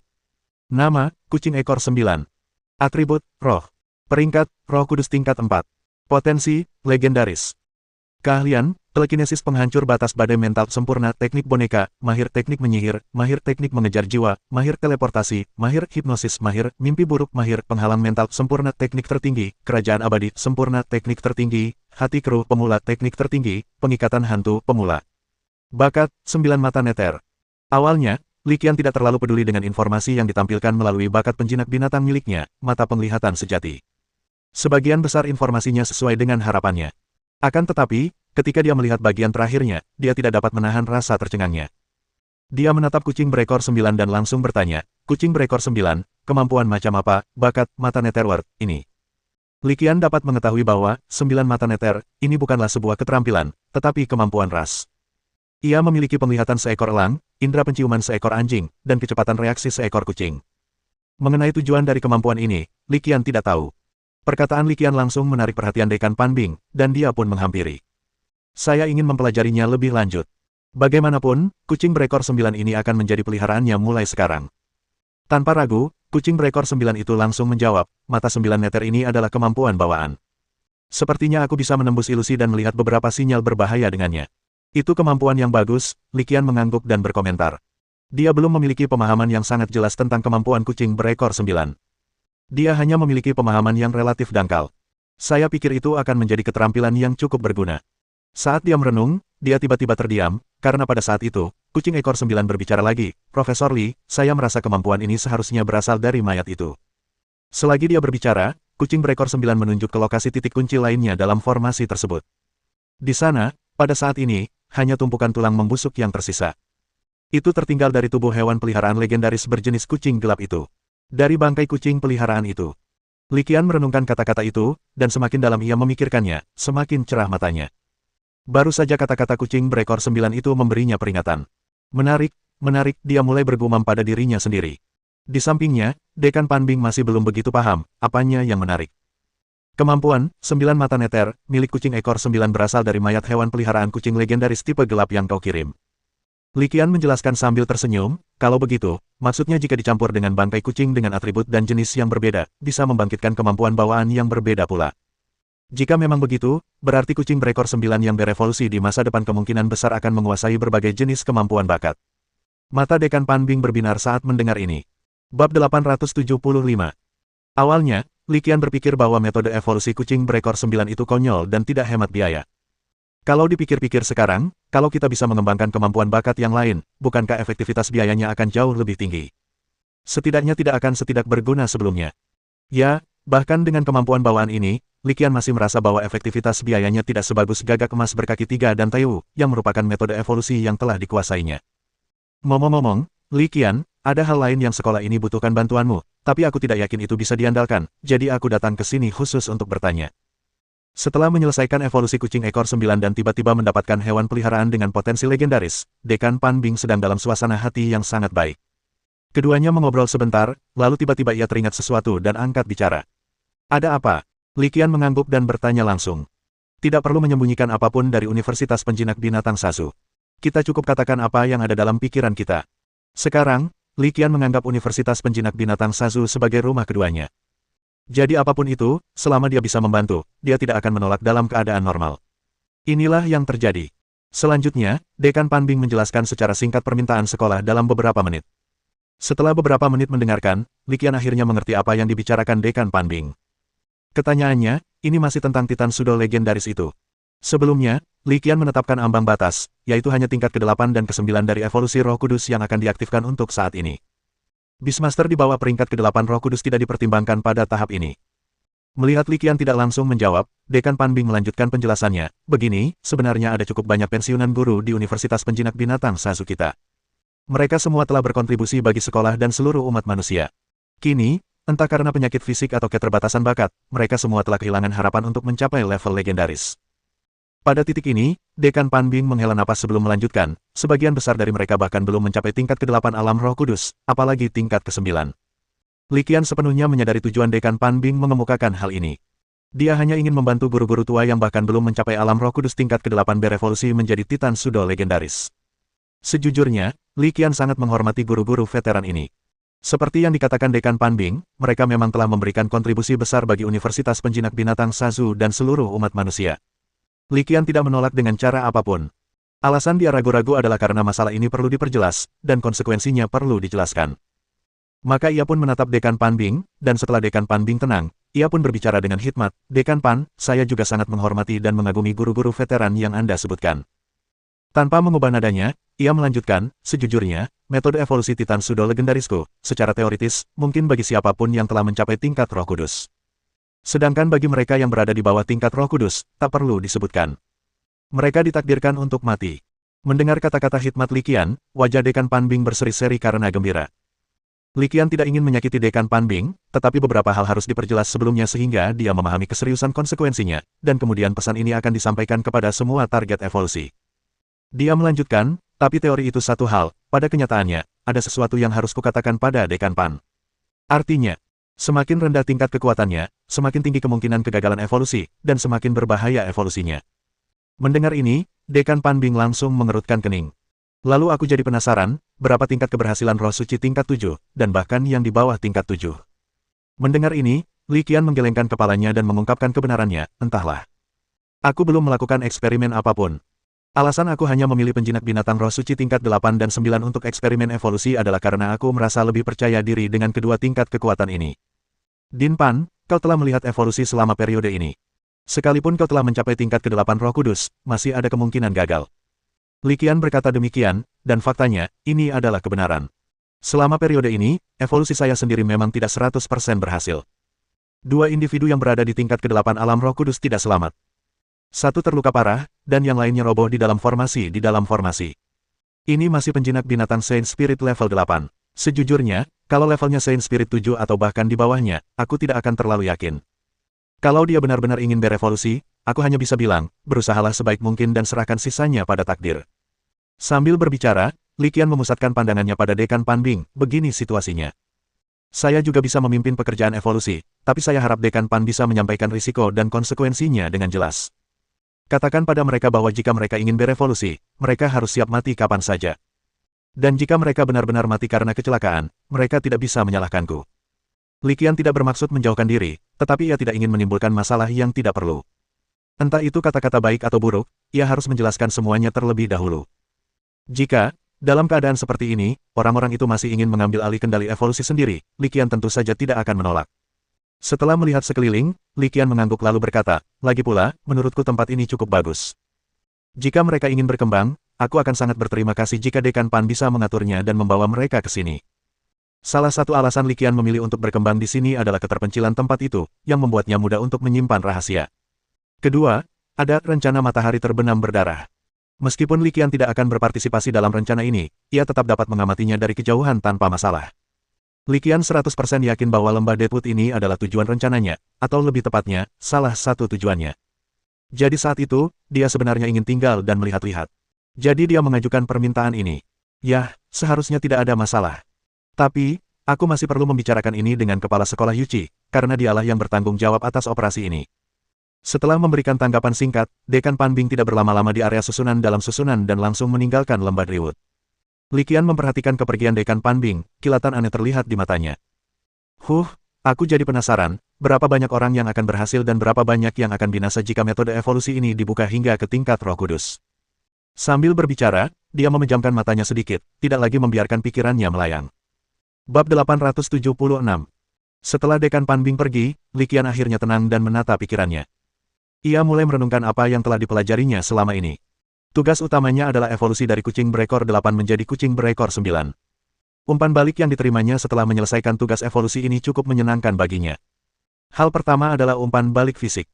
Nama, kucing ekor 9. Atribut, roh. Peringkat, roh kudus tingkat 4. Potensi, legendaris. Keahlian, telekinesis penghancur batas badai mental sempurna, teknik boneka, mahir teknik menyihir, mahir teknik mengejar jiwa, mahir teleportasi, mahir hipnosis, mahir mimpi buruk, mahir penghalang mental sempurna, teknik tertinggi, kerajaan abadi sempurna, teknik tertinggi, hati keruh pemula, teknik tertinggi, pengikatan hantu pemula. Bakat, 9 mata neter. Awalnya, Li Qian tidak terlalu peduli dengan informasi yang ditampilkan melalui bakat penjinak binatang miliknya, mata penglihatan sejati. Sebagian besar informasinya sesuai dengan harapannya. Akan tetapi, ketika dia melihat bagian terakhirnya, dia tidak dapat menahan rasa tercengangnya. Dia menatap kucing berekor 9 dan langsung bertanya, kucing berekor 9, kemampuan macam apa, bakat, mata neterward, ini? Li Qian dapat mengetahui bahwa, 9 mata neter, ini bukanlah sebuah keterampilan, tetapi kemampuan ras. Ia memiliki penglihatan seekor elang, indera penciuman seekor anjing, dan kecepatan reaksi seekor kucing. Mengenai tujuan dari kemampuan ini, Li Qian tidak tahu. Perkataan Li Qian langsung menarik perhatian Dekan Pan Bing, dan dia pun menghampiri. Saya ingin mempelajarinya lebih lanjut. Bagaimanapun, kucing berekor 9 ini akan menjadi peliharaannya mulai sekarang. Tanpa ragu, kucing berekor 9 itu langsung menjawab, mata 9 neter ini adalah kemampuan bawaan. Sepertinya aku bisa menembus ilusi dan melihat beberapa sinyal berbahaya dengannya. Itu kemampuan yang bagus, Li Qian mengangguk dan berkomentar. Dia belum memiliki pemahaman yang sangat jelas tentang kemampuan kucing berekor 9. Dia hanya memiliki pemahaman yang relatif dangkal. Saya pikir itu akan menjadi keterampilan yang cukup berguna. Saat dia merenung, dia tiba-tiba terdiam, karena pada saat itu, kucing ekor 9 berbicara lagi, Profesor Li, saya merasa kemampuan ini seharusnya berasal dari mayat itu. Selagi dia berbicara, kucing berekor 9 menunjuk ke lokasi titik kunci lainnya dalam formasi tersebut. Di sana, pada saat ini, hanya tumpukan tulang membusuk yang tersisa. Itu tertinggal dari tubuh hewan peliharaan legendaris berjenis kucing gelap itu. Dari bangkai kucing peliharaan itu. Li Qian merenungkan kata-kata itu, dan semakin dalam ia memikirkannya, semakin cerah matanya. Baru saja kata-kata kucing berekor 9 itu memberinya peringatan. Menarik, menarik, dia mulai bergumam pada dirinya sendiri. Di sampingnya, Dekan Panbing masih belum begitu paham, apanya yang menarik. Kemampuan, 9 mata neter, milik kucing ekor 9 berasal dari mayat hewan peliharaan kucing legendaris tipe gelap yang kau kirim. Li Qian menjelaskan sambil tersenyum, kalau begitu, maksudnya jika dicampur dengan bangkai kucing dengan atribut dan jenis yang berbeda, bisa membangkitkan kemampuan bawaan yang berbeda pula. Jika memang begitu, berarti kucing berekor 9 yang berevolusi di masa depan kemungkinan besar akan menguasai berbagai jenis kemampuan bakat. Mata Dekan Panbing berbinar saat mendengar ini. Bab 875. Awalnya, Li Qian berpikir bahwa metode evolusi kucing berekor 9 itu konyol dan tidak hemat biaya. Kalau dipikir-pikir sekarang, kalau kita bisa mengembangkan kemampuan bakat yang lain, bukankah efektivitas biayanya akan jauh lebih tinggi? Setidaknya tidak akan setidak berguna sebelumnya. Ya, bahkan dengan kemampuan bawaan ini, Li Qian masih merasa bahwa efektivitas biayanya tidak sebagus gagak emas berkaki 3 dan Taiwu, yang merupakan metode evolusi yang telah dikuasainya. Ngomong-ngomong, Li Qian, ada hal lain yang sekolah ini butuhkan bantuanmu, tapi aku tidak yakin itu bisa diandalkan, jadi aku datang ke sini khusus untuk bertanya. Setelah menyelesaikan evolusi kucing ekor 9 dan tiba-tiba mendapatkan hewan peliharaan dengan potensi legendaris, Dekan Panbing sedang dalam suasana hati yang sangat baik. Keduanya mengobrol sebentar, lalu tiba-tiba ia teringat sesuatu dan angkat bicara. Ada apa? Li Qian mengangguk dan bertanya langsung. Tidak perlu menyembunyikan apapun dari Universitas Penjinak Binatang Sasu. Kita cukup katakan apa yang ada dalam pikiran kita. Sekarang, Li Qian menganggap Universitas Penjinak Binatang Sasu sebagai rumah keduanya. Jadi apapun itu, selama dia bisa membantu, dia tidak akan menolak dalam keadaan normal. Inilah yang terjadi. Selanjutnya, Dekan Panbing menjelaskan secara singkat permintaan sekolah dalam beberapa menit. Setelah beberapa menit mendengarkan, Li Qian akhirnya mengerti apa yang dibicarakan Dekan Panbing. Pertanyaannya, ini masih tentang Titan Sudo legendaris itu. Sebelumnya, Li Qian menetapkan ambang batas, yaitu hanya tingkat ke-8 dan ke-9 dari evolusi Roh Kudus yang akan diaktifkan untuk saat ini. Beastmaster di bawah peringkat ke-8 Roh Kudus tidak dipertimbangkan pada tahap ini. Melihat Li Qian tidak langsung menjawab, Dekan Panbing melanjutkan penjelasannya. Begini, sebenarnya ada cukup banyak pensiunan guru di Universitas Penjinak Binatang Sasu kita. Mereka semua telah berkontribusi bagi sekolah dan seluruh umat manusia. Kini, entah karena penyakit fisik atau keterbatasan bakat, mereka semua telah kehilangan harapan untuk mencapai level legendaris. Pada titik ini, Dekan Panbing menghela napas sebelum melanjutkan, sebagian besar dari mereka bahkan belum mencapai tingkat ke-8 alam Roh Kudus, apalagi tingkat ke-9. Li Qian sepenuhnya menyadari tujuan Dekan Panbing mengemukakan hal ini. Dia hanya ingin membantu guru-guru tua yang bahkan belum mencapai alam Roh Kudus tingkat ke-8 berevolusi menjadi Titan Sudo legendaris. Sejujurnya, Li Qian sangat menghormati guru-guru veteran ini. Seperti yang dikatakan Dekan Panbing, mereka memang telah memberikan kontribusi besar bagi Universitas Penjinak Binatang Sasu dan seluruh umat manusia. Li Qian tidak menolak dengan cara apapun. Alasan dia ragu-ragu adalah karena masalah ini perlu diperjelas, dan konsekuensinya perlu dijelaskan. Maka ia pun menatap Dekan Panbing, dan setelah Dekan Panbing tenang, ia pun berbicara dengan hikmat, Dekan Pan, saya juga sangat menghormati dan mengagumi guru-guru veteran yang Anda sebutkan. Tanpa mengubah nadanya, ia melanjutkan, sejujurnya, metode evolusi Titan Sudo legendarisku, secara teoritis, mungkin bagi siapapun yang telah mencapai tingkat Roh Kudus. Sedangkan bagi mereka yang berada di bawah tingkat Roh Kudus, tak perlu disebutkan. Mereka ditakdirkan untuk mati. Mendengar kata-kata hikmat Li Qian, wajah Dekan Panbing berseri-seri karena gembira. Li Qian tidak ingin menyakiti Dekan Panbing, tetapi beberapa hal harus diperjelas sebelumnya sehingga dia memahami keseriusan konsekuensinya, dan kemudian pesan ini akan disampaikan kepada semua target evolusi. Dia melanjutkan, tapi teori itu satu hal, pada kenyataannya, ada sesuatu yang harus kukatakan pada Dekan Pan. Artinya, semakin rendah tingkat kekuatannya, semakin tinggi kemungkinan kegagalan evolusi, dan semakin berbahaya evolusinya. Mendengar ini, Dekan Panbing langsung mengerutkan kening. Lalu aku jadi penasaran, berapa tingkat keberhasilan roh suci tingkat 7, dan bahkan yang di bawah tingkat 7. Mendengar ini, Li Qian menggelengkan kepalanya dan mengungkapkan kebenarannya, entahlah. Aku belum melakukan eksperimen apapun. Alasan aku hanya memilih penjinak binatang roh suci tingkat 8 dan 9 untuk eksperimen evolusi adalah karena aku merasa lebih percaya diri dengan kedua tingkat kekuatan ini. Din Pan, kau telah melihat evolusi selama periode ini. Sekalipun kau telah mencapai tingkat ke-8 Roh Kudus, masih ada kemungkinan gagal. Li Qian berkata demikian, dan faktanya, ini adalah kebenaran. Selama periode ini, evolusi saya sendiri memang tidak 100% berhasil. Dua individu yang berada di tingkat ke-8 alam Roh Kudus tidak selamat. Satu terluka parah, dan yang lainnya roboh di dalam formasi. Ini masih penjinak binatang Saint Spirit level 8. Sejujurnya, kalau levelnya Saint Spirit 7 atau bahkan di bawahnya, aku tidak akan terlalu yakin. Kalau dia benar-benar ingin berevolusi, aku hanya bisa bilang, berusahalah sebaik mungkin dan serahkan sisanya pada takdir. Sambil berbicara, Li Qian memusatkan pandangannya pada Dekan Pan Bing. Begini situasinya. Saya juga bisa memimpin pekerjaan evolusi, tapi saya harap Dekan Pan bisa menyampaikan risiko dan konsekuensinya dengan jelas. Katakan pada mereka bahwa jika mereka ingin berevolusi, mereka harus siap mati kapan saja. Dan jika mereka benar-benar mati karena kecelakaan, mereka tidak bisa menyalahkanku. Li Qian tidak bermaksud menjauhkan diri, tetapi ia tidak ingin menimbulkan masalah yang tidak perlu. Entah itu kata-kata baik atau buruk, ia harus menjelaskan semuanya terlebih dahulu. Jika, dalam keadaan seperti ini, orang-orang itu masih ingin mengambil alih kendali evolusi sendiri, Li Qian tentu saja tidak akan menolak. Setelah melihat sekeliling, Li Qian mengangguk lalu berkata, lagi pula, menurutku tempat ini cukup bagus. Jika mereka ingin berkembang, aku akan sangat berterima kasih jika Dekan Pan bisa mengaturnya dan membawa mereka ke sini. Salah satu alasan Li Qian memilih untuk berkembang di sini adalah keterpencilan tempat itu, yang membuatnya mudah untuk menyimpan rahasia. Kedua, ada rencana matahari terbenam berdarah. Meskipun Li Qian tidak akan berpartisipasi dalam rencana ini, ia tetap dapat mengamatinya dari kejauhan tanpa masalah. Li Qian 100% yakin bahwa lembah Deadwood ini adalah tujuan rencananya, atau lebih tepatnya, salah satu tujuannya. Jadi saat itu, dia sebenarnya ingin tinggal dan melihat-lihat. Jadi dia mengajukan permintaan ini. Yah, seharusnya tidak ada masalah. Tapi, aku masih perlu membicarakan ini dengan kepala sekolah Yuchi, karena dialah yang bertanggung jawab atas operasi ini. Setelah memberikan tanggapan singkat, Dekan Pan Bing tidak berlama-lama di area susunan dalam susunan dan langsung meninggalkan lembah Deadwood. Li Qian memperhatikan kepergian Dekan Pan Bing, kilatan aneh terlihat di matanya. Aku jadi penasaran, berapa banyak orang yang akan berhasil dan berapa banyak yang akan binasa jika metode evolusi ini dibuka hingga ke tingkat Roh Kudus. Sambil berbicara, dia memejamkan matanya sedikit, tidak lagi membiarkan pikirannya melayang. Bab 876. Setelah Dekan Pan Bing pergi, Li Qian akhirnya tenang dan menata pikirannya. Ia mulai merenungkan apa yang telah dipelajarinya selama ini. Tugas utamanya adalah evolusi dari kucing berekor 8 menjadi kucing berekor 9. Umpan balik yang diterimanya setelah menyelesaikan tugas evolusi ini cukup menyenangkan baginya. Hal pertama adalah umpan balik fisik.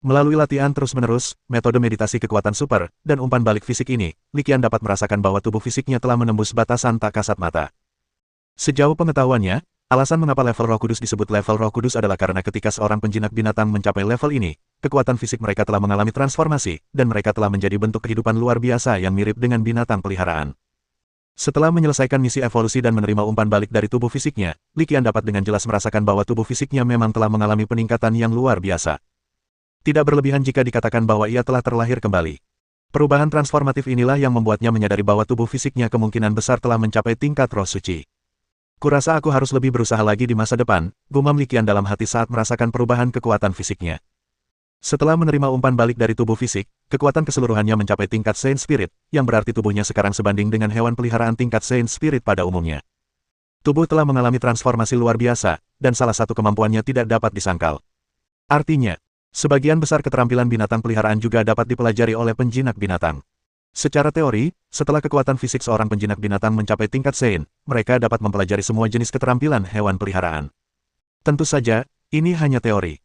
Melalui latihan terus-menerus, metode meditasi kekuatan super, dan umpan balik fisik ini, Li Qian dapat merasakan bahwa tubuh fisiknya telah menembus batasan tak kasat mata. Sejauh pengetahuannya, alasan mengapa level Roh Kudus disebut level Roh Kudus adalah karena ketika seorang penjinak binatang mencapai level ini, kekuatan fisik mereka telah mengalami transformasi, dan mereka telah menjadi bentuk kehidupan luar biasa yang mirip dengan binatang peliharaan. Setelah menyelesaikan misi evolusi dan menerima umpan balik dari tubuh fisiknya, Li Qian dapat dengan jelas merasakan bahwa tubuh fisiknya memang telah mengalami peningkatan yang luar biasa. Tidak berlebihan jika dikatakan bahwa ia telah terlahir kembali. Perubahan transformatif inilah yang membuatnya menyadari bahwa tubuh fisiknya kemungkinan besar telah mencapai tingkat roh suci. Kurasa aku harus lebih berusaha lagi di masa depan, gumam Li Qian dalam hati saat merasakan perubahan kekuatan fisiknya. Setelah menerima umpan balik dari tubuh fisik, kekuatan keseluruhannya mencapai tingkat Saint Spirit, yang berarti tubuhnya sekarang sebanding dengan hewan peliharaan tingkat Saint Spirit pada umumnya. Tubuh telah mengalami transformasi luar biasa, dan salah satu kemampuannya tidak dapat disangkal. Artinya, sebagian besar keterampilan binatang peliharaan juga dapat dipelajari oleh penjinak binatang. Secara teori, setelah kekuatan fisik seorang penjinak binatang mencapai tingkat Saint, mereka dapat mempelajari semua jenis keterampilan hewan peliharaan. Tentu saja, ini hanya teori.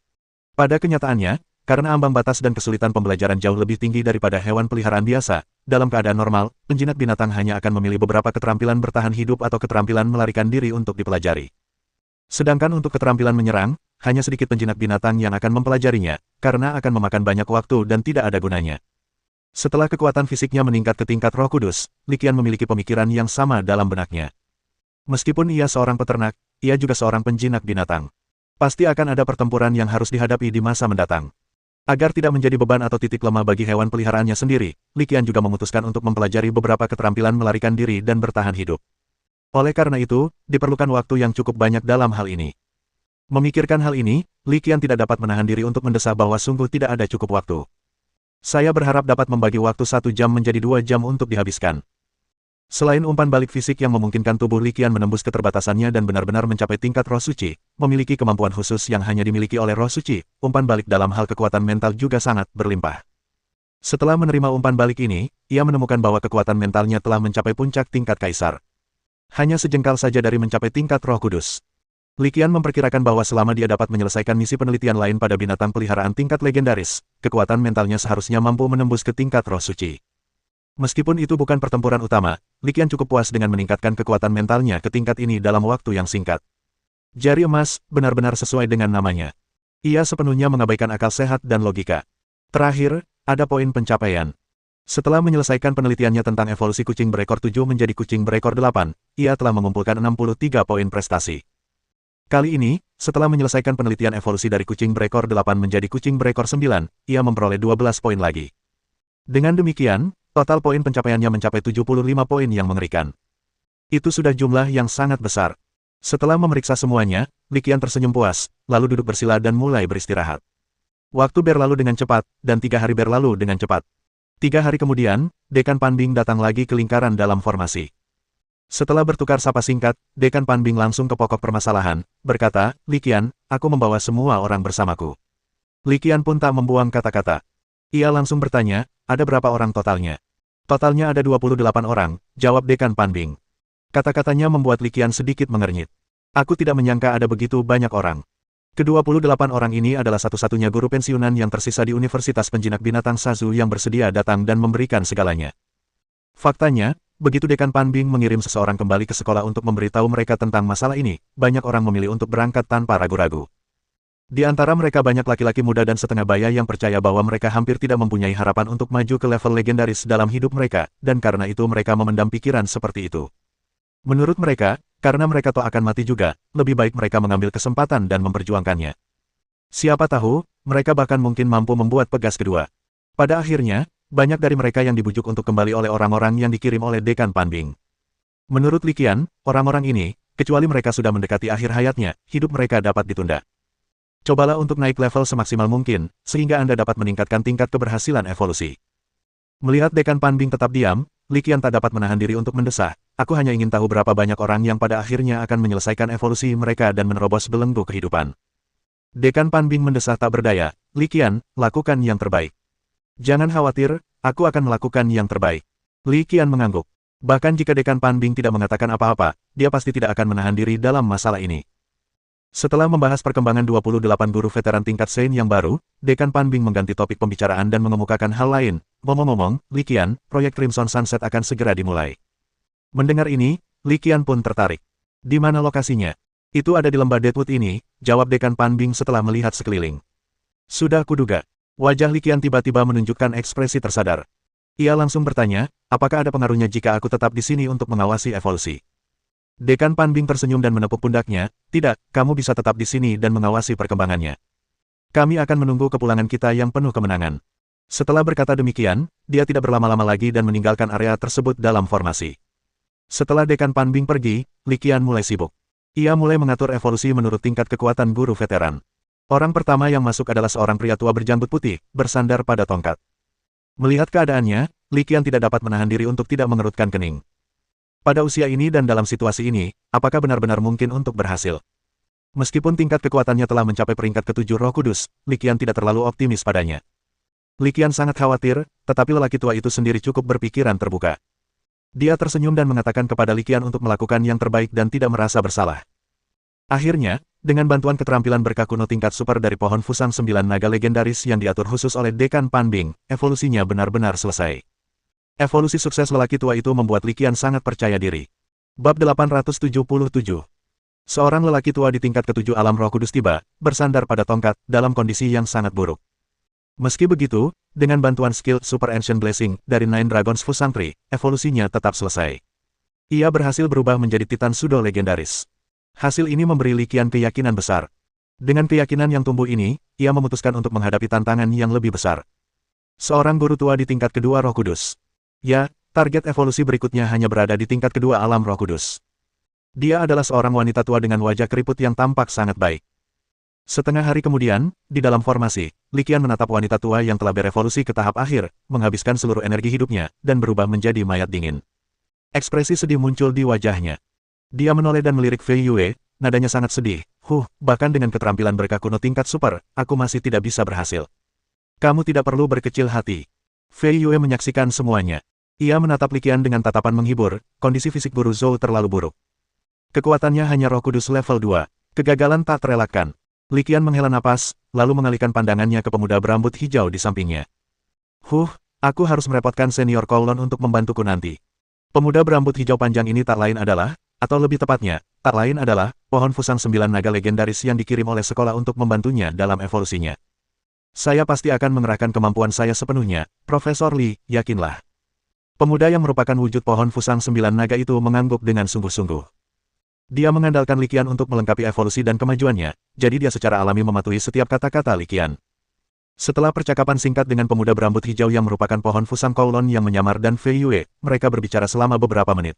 Pada kenyataannya, karena ambang batas dan kesulitan pembelajaran jauh lebih tinggi daripada hewan peliharaan biasa, dalam keadaan normal, penjinak binatang hanya akan memilih beberapa keterampilan bertahan hidup atau keterampilan melarikan diri untuk dipelajari. Sedangkan untuk keterampilan menyerang, hanya sedikit penjinak binatang yang akan mempelajarinya, karena akan memakan banyak waktu dan tidak ada gunanya. Setelah kekuatan fisiknya meningkat ke tingkat Roh Kudus, Li Qian memiliki pemikiran yang sama dalam benaknya. Meskipun ia seorang peternak, ia juga seorang penjinak binatang. Pasti akan ada pertempuran yang harus dihadapi di masa mendatang. Agar tidak menjadi beban atau titik lemah bagi hewan peliharaannya sendiri, Li Qian juga memutuskan untuk mempelajari beberapa keterampilan melarikan diri dan bertahan hidup. Oleh karena itu, diperlukan waktu yang cukup banyak dalam hal ini. Memikirkan hal ini, Li Qian tidak dapat menahan diri untuk mendesah bahwa sungguh tidak ada cukup waktu. Saya berharap dapat membagi waktu 1 jam menjadi 2 jam untuk dihabiskan. Selain umpan balik fisik yang memungkinkan tubuh Li Qian menembus keterbatasannya dan benar-benar mencapai tingkat roh suci, memiliki kemampuan khusus yang hanya dimiliki oleh roh suci, umpan balik dalam hal kekuatan mental juga sangat berlimpah. Setelah menerima umpan balik ini, ia menemukan bahwa kekuatan mentalnya telah mencapai puncak tingkat kaisar. Hanya sejengkal saja dari mencapai tingkat roh kudus. Li Qian memperkirakan bahwa selama dia dapat menyelesaikan misi penelitian lain pada binatang peliharaan tingkat legendaris, kekuatan mentalnya seharusnya mampu menembus ke tingkat roh suci. Meskipun itu bukan pertempuran utama, Li Qian cukup puas dengan meningkatkan kekuatan mentalnya ke tingkat ini dalam waktu yang singkat. Jari emas, benar-benar sesuai dengan namanya. Ia sepenuhnya mengabaikan akal sehat dan logika. Terakhir, ada poin pencapaian. Setelah menyelesaikan penelitiannya tentang evolusi kucing berekor 7 menjadi kucing berekor 8, ia telah mengumpulkan 63 poin prestasi. Kali ini, setelah menyelesaikan penelitian evolusi dari kucing berekor 8 menjadi kucing berekor 9, ia memperoleh 12 poin lagi. Dengan demikian, total poin pencapaiannya mencapai 75 poin yang mengerikan. Itu sudah jumlah yang sangat besar. Setelah memeriksa semuanya, Li Qian tersenyum puas, lalu duduk bersila dan mulai beristirahat. Waktu berlalu dengan cepat, dan 3 hari berlalu dengan cepat. 3 hari kemudian, Dekan Panbing datang lagi ke lingkaran dalam formasi. Setelah bertukar sapa singkat, Dekan Panbing langsung ke pokok permasalahan, berkata, Li Qian, aku membawa semua orang bersamaku. Li Qian pun tak membuang kata-kata. Ia langsung bertanya, ada berapa orang totalnya? Totalnya ada 28 orang, jawab Dekan Panbing. Kata-katanya membuat Li Qian sedikit mengernyit. Aku tidak menyangka ada begitu banyak orang. Ke-28 orang ini adalah satu-satunya guru pensiunan yang tersisa di Universitas Penjinak Binatang Sazu yang bersedia datang dan memberikan segalanya. Faktanya, begitu Dekan Panbing mengirim seseorang kembali ke sekolah untuk memberitahu mereka tentang masalah ini, banyak orang memilih untuk berangkat tanpa ragu-ragu. Di antara mereka banyak laki-laki muda dan setengah baya yang percaya bahwa mereka hampir tidak mempunyai harapan untuk maju ke level legendaris dalam hidup mereka, dan karena itu mereka memendam pikiran seperti itu. Menurut mereka, karena mereka toh akan mati juga, lebih baik mereka mengambil kesempatan dan memperjuangkannya. Siapa tahu, mereka bahkan mungkin mampu membuat pegas kedua. Pada akhirnya, banyak dari mereka yang dibujuk untuk kembali oleh orang-orang yang dikirim oleh Dekan Panbing. Menurut Li Qian, orang-orang ini, kecuali mereka sudah mendekati akhir hayatnya, hidup mereka dapat ditunda. Cobalah untuk naik level semaksimal mungkin, sehingga Anda dapat meningkatkan tingkat keberhasilan evolusi. Melihat Dekan Panbing tetap diam, Li Qian tak dapat menahan diri untuk mendesah, aku hanya ingin tahu berapa banyak orang yang pada akhirnya akan menyelesaikan evolusi mereka dan menerobos belenggu kehidupan. Dekan Panbing mendesah tak berdaya, Li Qian, lakukan yang terbaik. Jangan khawatir, aku akan melakukan yang terbaik. Li Qian mengangguk. Bahkan jika Dekan Panbing tidak mengatakan apa-apa, dia pasti tidak akan menahan diri dalam masalah ini. Setelah membahas perkembangan 28 guru veteran tingkat Sein yang baru, Dekan Panbing mengganti topik pembicaraan dan mengemukakan hal lain. Ngomong-ngomong, Li Qian, proyek Crimson Sunset akan segera dimulai. Mendengar ini, Li Qian pun tertarik. Di mana lokasinya? Itu ada di lembah Deadwood ini, jawab Dekan Panbing setelah melihat sekeliling. Sudah kuduga. Wajah Li Qian tiba-tiba menunjukkan ekspresi tersadar. Ia langsung bertanya, apakah ada pengaruhnya jika aku tetap di sini untuk mengawasi evolusi? Dekan Panbing tersenyum dan menepuk pundaknya, tidak, kamu bisa tetap di sini dan mengawasi perkembangannya. Kami akan menunggu kepulangan kita yang penuh kemenangan. Setelah berkata demikian, dia tidak berlama-lama lagi dan meninggalkan area tersebut dalam formasi. Setelah Dekan Panbing pergi, Li Qian mulai sibuk. Ia mulai mengatur evolusi menurut tingkat kekuatan guru veteran. Orang pertama yang masuk adalah seorang pria tua berjanggut putih, bersandar pada tongkat. Melihat keadaannya, Li Qian tidak dapat menahan diri untuk tidak mengerutkan kening. Pada usia ini dan dalam situasi ini, apakah benar-benar mungkin untuk berhasil? Meskipun tingkat kekuatannya telah mencapai peringkat ke-7 Roh Kudus, Li Qian tidak terlalu optimis padanya. Li Qian sangat khawatir, tetapi lelaki tua itu sendiri cukup berpikiran terbuka. Dia tersenyum dan mengatakan kepada Li Qian untuk melakukan yang terbaik dan tidak merasa bersalah. Akhirnya, dengan bantuan keterampilan berkah kuno tingkat super dari pohon Fusang 9 naga legendaris yang diatur khusus oleh Dekan Panbing, evolusinya benar-benar selesai. Evolusi sukses lelaki tua itu membuat Li Qian sangat percaya diri. Bab 877. Seorang lelaki tua di tingkat ke-7 alam Roh Kudus tiba, bersandar pada tongkat, dalam kondisi yang sangat buruk. Meski begitu, dengan bantuan skill Super Ancient Blessing dari Nine Dragons Fusang Tree, evolusinya tetap selesai. Ia berhasil berubah menjadi Titan Sudo legendaris. Hasil ini memberi Li Qian keyakinan besar. Dengan keyakinan yang tumbuh ini, ia memutuskan untuk menghadapi tantangan yang lebih besar. Seorang guru tua di tingkat kedua Roh Kudus. Ya, target evolusi berikutnya hanya berada di tingkat kedua alam Roh Kudus. Dia adalah seorang wanita tua dengan wajah keriput yang tampak sangat baik. Setengah hari kemudian, di dalam formasi, Li Qian menatap wanita tua yang telah berevolusi ke tahap akhir, menghabiskan seluruh energi hidupnya, dan berubah menjadi mayat dingin. Ekspresi sedih muncul di wajahnya. Dia menoleh dan melirik Fei Yue, nadanya sangat sedih. Bahkan dengan keterampilan berkah kuno tingkat super, aku masih tidak bisa berhasil. Kamu tidak perlu berkecil hati. Fei Yue menyaksikan semuanya. Ia menatap Li Qian dengan tatapan menghibur, kondisi fisik guru Zhou terlalu buruk. Kekuatannya hanya Roh Kudus level 2. Kegagalan tak terelakkan. Li Qian menghela napas, lalu mengalihkan pandangannya ke pemuda berambut hijau di sampingnya. Aku harus merepotkan senior Kowloon untuk membantuku nanti. Pemuda berambut hijau panjang ini tak lain adalah, atau lebih tepatnya, tak lain adalah, pohon fusang 9 naga legendaris yang dikirim oleh sekolah untuk membantunya dalam evolusinya. Saya pasti akan mengerahkan kemampuan saya sepenuhnya, Profesor Li, yakinlah. Pemuda yang merupakan wujud pohon fusang 9 naga itu mengangguk dengan sungguh-sungguh. Dia mengandalkan Li Qian untuk melengkapi evolusi dan kemajuannya, jadi dia secara alami mematuhi setiap kata-kata Li Qian. Setelah percakapan singkat dengan pemuda berambut hijau yang merupakan pohon fusang Kowloon yang menyamar dan Fei Yue, mereka berbicara selama beberapa menit.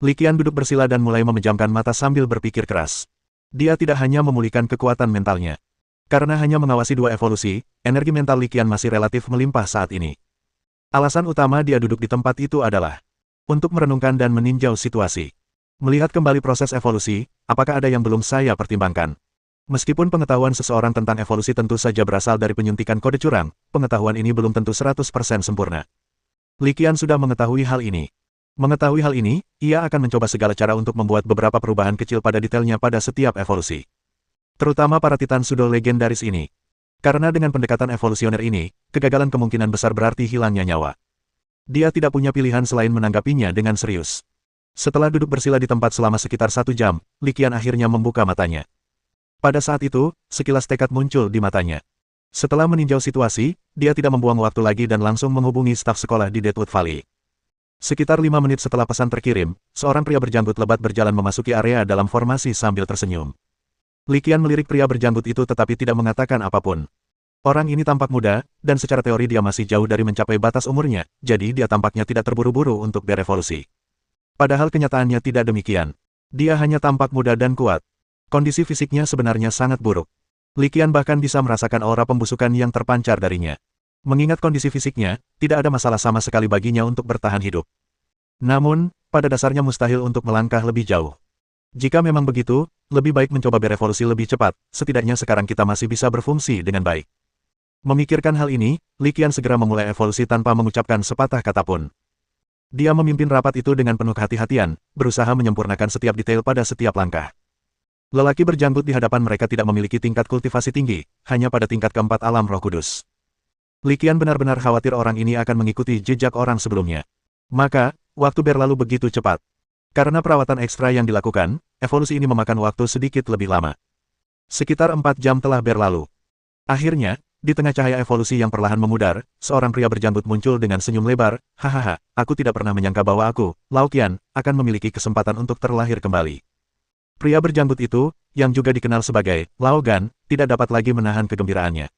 Li Qian duduk bersila dan mulai memejamkan mata sambil berpikir keras. Dia tidak hanya memulihkan kekuatan mentalnya. Karena hanya mengawasi 2 evolusi, energi mental Li Qian masih relatif melimpah saat ini. Alasan utama dia duduk di tempat itu adalah untuk merenungkan dan meninjau situasi. Melihat kembali proses evolusi, apakah ada yang belum saya pertimbangkan? Meskipun pengetahuan seseorang tentang evolusi tentu saja berasal dari penyuntikan kode curang, pengetahuan ini belum tentu 100% sempurna. Li Qian sudah mengetahui hal ini. Mengetahui hal ini, ia akan mencoba segala cara untuk membuat beberapa perubahan kecil pada detailnya pada setiap evolusi. Terutama para titan pseudo legendaris ini. Karena dengan pendekatan evolusioner ini, kegagalan kemungkinan besar berarti hilangnya nyawa. Dia tidak punya pilihan selain menanggapinya dengan serius. Setelah duduk bersila di tempat selama sekitar 1 jam, Li Qian akhirnya membuka matanya. Pada saat itu, sekilas tekad muncul di matanya. Setelah meninjau situasi, dia tidak membuang waktu lagi dan langsung menghubungi staf sekolah di Deadwood Valley. Sekitar 5 menit setelah pesan terkirim, seorang pria berjanggut lebat berjalan memasuki area dalam formasi sambil tersenyum. Li Qian melirik pria berjanggut itu tetapi tidak mengatakan apapun. Orang ini tampak muda, dan secara teori dia masih jauh dari mencapai batas umurnya, jadi dia tampaknya tidak terburu-buru untuk berevolusi. Padahal kenyataannya tidak demikian. Dia hanya tampak muda dan kuat. Kondisi fisiknya sebenarnya sangat buruk. Li Qian bahkan bisa merasakan aura pembusukan yang terpancar darinya. Mengingat kondisi fisiknya, tidak ada masalah sama sekali baginya untuk bertahan hidup. Namun, pada dasarnya mustahil untuk melangkah lebih jauh. Jika memang begitu, lebih baik mencoba berevolusi lebih cepat, setidaknya sekarang kita masih bisa berfungsi dengan baik. Memikirkan hal ini, Li Qian segera memulai evolusi tanpa mengucapkan sepatah kata pun. Dia memimpin rapat itu dengan penuh hati-hatian, berusaha menyempurnakan setiap detail pada setiap langkah. Lelaki berjanggut di hadapan mereka tidak memiliki tingkat kultivasi tinggi, hanya pada tingkat keempat alam Roh Kudus. Li Qian benar-benar khawatir orang ini akan mengikuti jejak orang sebelumnya. Maka, waktu berlalu begitu cepat. Karena perawatan ekstra yang dilakukan, evolusi ini memakan waktu sedikit lebih lama. Sekitar 4 jam telah berlalu. Akhirnya, di tengah cahaya evolusi yang perlahan memudar, seorang pria berjanggut muncul dengan senyum lebar, hahaha, aku tidak pernah menyangka bahwa aku, Lao Qian, akan memiliki kesempatan untuk terlahir kembali. Pria berjanggut itu, yang juga dikenal sebagai Lao Gan, tidak dapat lagi menahan kegembiraannya.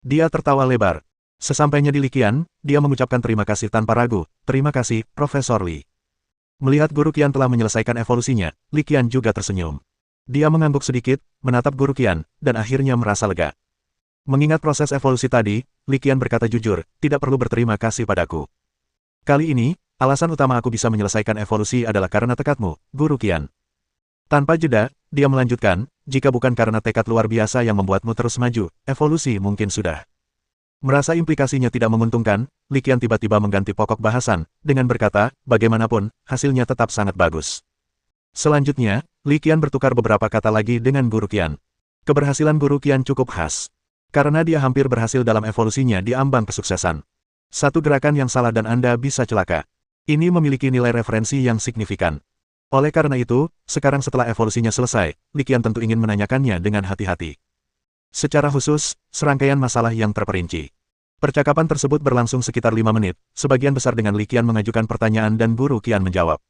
Dia tertawa lebar. Sesampainya di Li Qian, dia mengucapkan terima kasih tanpa ragu, terima kasih, Profesor Li. Melihat Guru Qian telah menyelesaikan evolusinya, Li Qian juga tersenyum. Dia mengangguk sedikit, menatap Guru Qian, dan akhirnya merasa lega. Mengingat proses evolusi tadi, Li Qian berkata jujur, tidak perlu berterima kasih padaku. Kali ini, alasan utama aku bisa menyelesaikan evolusi adalah karena tekadmu, Guru Qian. Tanpa jeda, dia melanjutkan, jika bukan karena tekad luar biasa yang membuatmu terus maju, evolusi mungkin sudah. Merasa implikasinya tidak menguntungkan, Li Qian tiba-tiba mengganti pokok bahasan, dengan berkata, bagaimanapun, hasilnya tetap sangat bagus. Selanjutnya, Li Qian bertukar beberapa kata lagi dengan Guru Qian. Keberhasilan Guru Qian cukup khas. Karena dia hampir berhasil dalam evolusinya di ambang kesuksesan. Satu gerakan yang salah dan Anda bisa celaka. Ini memiliki nilai referensi yang signifikan. Oleh karena itu, sekarang setelah evolusinya selesai, Li Qian tentu ingin menanyakannya dengan hati-hati. Secara khusus, serangkaian masalah yang terperinci. Percakapan tersebut berlangsung sekitar 5 menit, sebagian besar dengan Li Qian mengajukan pertanyaan dan Guru Qian menjawab.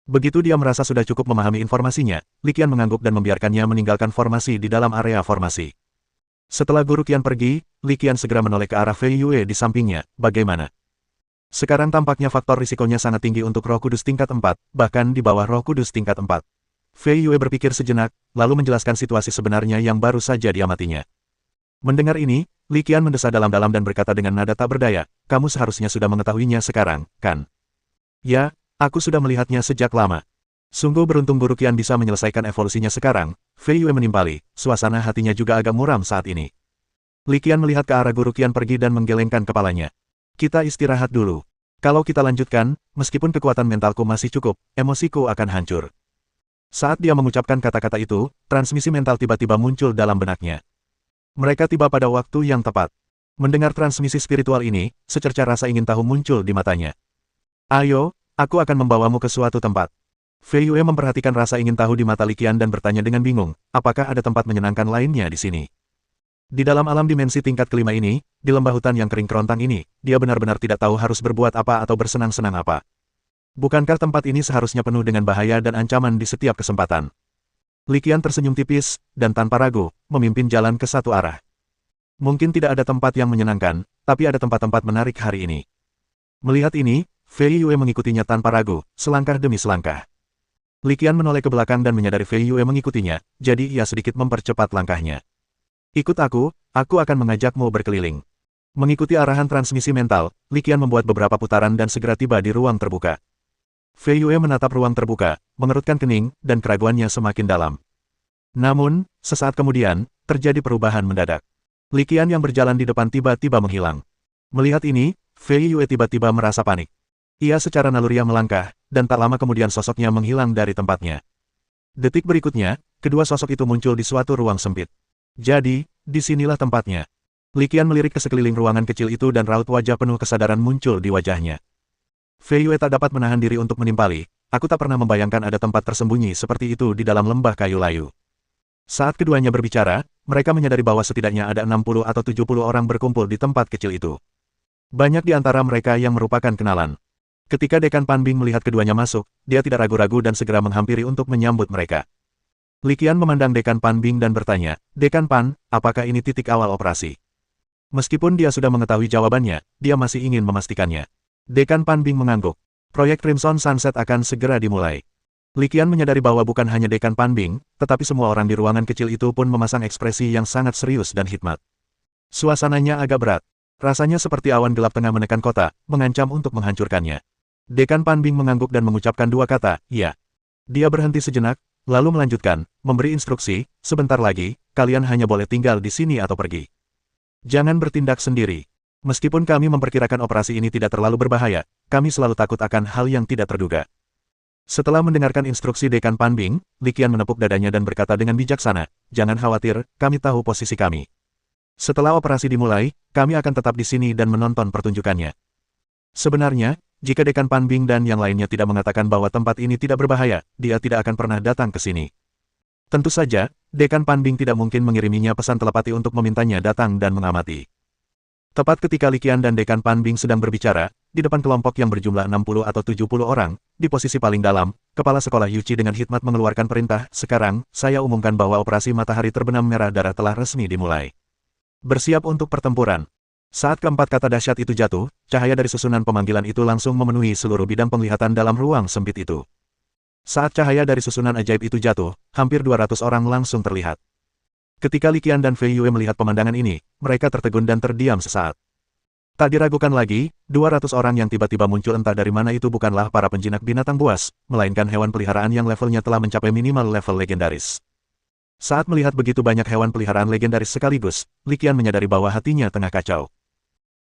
Begitu dia merasa sudah cukup memahami informasinya, Li Qian mengangguk dan membiarkannya meninggalkan formasi di dalam area formasi. Setelah Guru Qian pergi, Li Qian segera menoleh ke arah Fei Yue di sampingnya, bagaimana? Sekarang tampaknya faktor risikonya sangat tinggi untuk Roh Kudus tingkat 4, bahkan di bawah Roh Kudus tingkat 4. Fei Yue berpikir sejenak, lalu menjelaskan situasi sebenarnya yang baru saja diamatinya. Mendengar ini, Li Qian mendesah dalam-dalam dan berkata dengan nada tak berdaya, kamu seharusnya sudah mengetahuinya sekarang, kan? Ya, aku sudah melihatnya sejak lama. Sungguh beruntung Guru Qian bisa menyelesaikan evolusinya sekarang, Fei Yue menimpali, suasana hatinya juga agak muram saat ini. Li Qian melihat ke arah Guru Qian pergi dan menggelengkan kepalanya. Kita istirahat dulu. Kalau kita lanjutkan, meskipun kekuatan mentalku masih cukup, emosiku akan hancur. Saat dia mengucapkan kata-kata itu, transmisi mental tiba-tiba muncul dalam benaknya. Mereka tiba pada waktu yang tepat. Mendengar transmisi spiritual ini, secerca rasa ingin tahu muncul di matanya. Ayo, aku akan membawamu ke suatu tempat. Fei Yue memperhatikan rasa ingin tahu di mata Li Qian dan bertanya dengan bingung, apakah ada tempat menyenangkan lainnya di sini? Di dalam alam dimensi tingkat kelima ini, di lembah hutan yang kering kerontang ini, dia benar-benar tidak tahu harus berbuat apa atau bersenang-senang apa. Bukankah tempat ini seharusnya penuh dengan bahaya dan ancaman di setiap kesempatan? Li Qian tersenyum tipis, dan tanpa ragu, memimpin jalan ke satu arah. Mungkin tidak ada tempat yang menyenangkan, tapi ada tempat-tempat menarik hari ini. Melihat ini, Fei Yue mengikutinya tanpa ragu, selangkah demi selangkah. Li Qian menoleh ke belakang dan menyadari Fei Yue mengikutinya, jadi ia sedikit mempercepat langkahnya. Ikut aku akan mengajakmu berkeliling. Mengikuti arahan transmisi mental, Li Qian membuat beberapa putaran dan segera tiba di ruang terbuka. Fei Yue menatap ruang terbuka, mengerutkan kening, dan keraguannya semakin dalam. Namun, sesaat kemudian, terjadi perubahan mendadak. Li Qian yang berjalan di depan tiba-tiba menghilang. Melihat ini, Fei Yue tiba-tiba merasa panik. Ia secara naluriah melangkah, dan tak lama kemudian sosoknya menghilang dari tempatnya. Detik berikutnya, kedua sosok itu muncul di suatu ruang sempit. Jadi, disinilah tempatnya. Li Qian melirik ke sekeliling ruangan kecil itu dan raut wajah penuh kesadaran muncul di wajahnya. Fei Yue tak dapat menahan diri untuk menimpali, aku tak pernah membayangkan ada tempat tersembunyi seperti itu di dalam lembah kayu layu. Saat keduanya berbicara, mereka menyadari bahwa setidaknya ada 60 atau 70 orang berkumpul di tempat kecil itu. Banyak di antara mereka yang merupakan kenalan. Ketika Dekan Pan Bing melihat keduanya masuk, dia tidak ragu-ragu dan segera menghampiri untuk menyambut mereka. Li Qian memandang Dekan Pan Bing dan bertanya, Dekan Pan, apakah ini titik awal operasi? Meskipun dia sudah mengetahui jawabannya, dia masih ingin memastikannya. Dekan Pan Bing mengangguk. Proyek Crimson Sunset akan segera dimulai. Li Qian menyadari bahwa bukan hanya Dekan Pan Bing, tetapi semua orang di ruangan kecil itu pun memasang ekspresi yang sangat serius dan hikmat. Suasananya agak berat. Rasanya seperti awan gelap tengah menekan kota, mengancam untuk menghancurkannya. Dekan Pan Bing mengangguk dan mengucapkan dua kata, iya. Dia berhenti sejenak, lalu melanjutkan, memberi instruksi, sebentar lagi, kalian hanya boleh tinggal di sini atau pergi. Jangan bertindak sendiri. Meskipun kami memperkirakan operasi ini tidak terlalu berbahaya, kami selalu takut akan hal yang tidak terduga. Setelah mendengarkan instruksi Dekan Pan Bing, Li Qian menepuk dadanya dan berkata dengan bijaksana, jangan khawatir, kami tahu posisi kami. Setelah operasi dimulai, kami akan tetap di sini dan menonton pertunjukannya. Sebenarnya, jika Dekan Pan Bing dan yang lainnya tidak mengatakan bahwa tempat ini tidak berbahaya, dia tidak akan pernah datang ke sini. Tentu saja, Dekan Pan Bing tidak mungkin mengiriminya pesan telepati untuk memintanya datang dan mengamati. Tepat ketika Li Qian dan Dekan Pan Bing sedang berbicara, di depan kelompok yang berjumlah 60 atau 70 orang, di posisi paling dalam, Kepala Sekolah Yuchi dengan hikmat mengeluarkan perintah, sekarang, saya umumkan bahwa operasi matahari terbenam merah darah telah resmi dimulai. Bersiap untuk pertempuran. Saat keempat kata dahsyat itu jatuh, cahaya dari susunan pemanggilan itu langsung memenuhi seluruh bidang penglihatan dalam ruang sempit itu. Saat cahaya dari susunan ajaib itu jatuh, hampir 200 orang langsung terlihat. Ketika Li Qian dan Fei Yue melihat pemandangan ini, mereka tertegun dan terdiam sesaat. Tak diragukan lagi, 200 orang yang tiba-tiba muncul entah dari mana itu bukanlah para penjinak binatang buas, melainkan hewan peliharaan yang levelnya telah mencapai minimal level legendaris. Saat melihat begitu banyak hewan peliharaan legendaris sekaligus, Li Qian menyadari bahwa hatinya tengah kacau.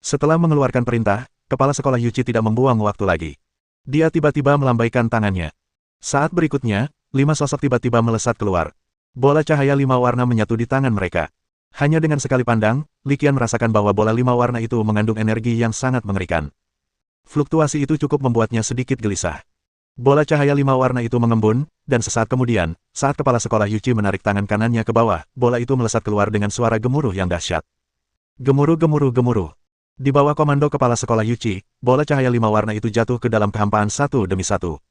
Setelah mengeluarkan perintah, Kepala Sekolah Yuchi tidak membuang waktu lagi. Dia tiba-tiba melambaikan tangannya. Saat berikutnya, 5 sosok tiba-tiba melesat keluar. Bola cahaya 5 warna menyatu di tangan mereka. Hanya dengan sekali pandang, Li Qian merasakan bahwa bola 5 warna itu mengandung energi yang sangat mengerikan. Fluktuasi itu cukup membuatnya sedikit gelisah. Bola cahaya 5 warna itu mengembun, dan sesaat kemudian, saat Kepala Sekolah Yuchi menarik tangan kanannya ke bawah, bola itu melesat keluar dengan suara gemuruh yang dahsyat. Gemuruh gemuruh gemuruh. Di bawah komando Kepala Sekolah Yuchi, bola cahaya 5 warna itu jatuh ke dalam kehampaan satu demi satu.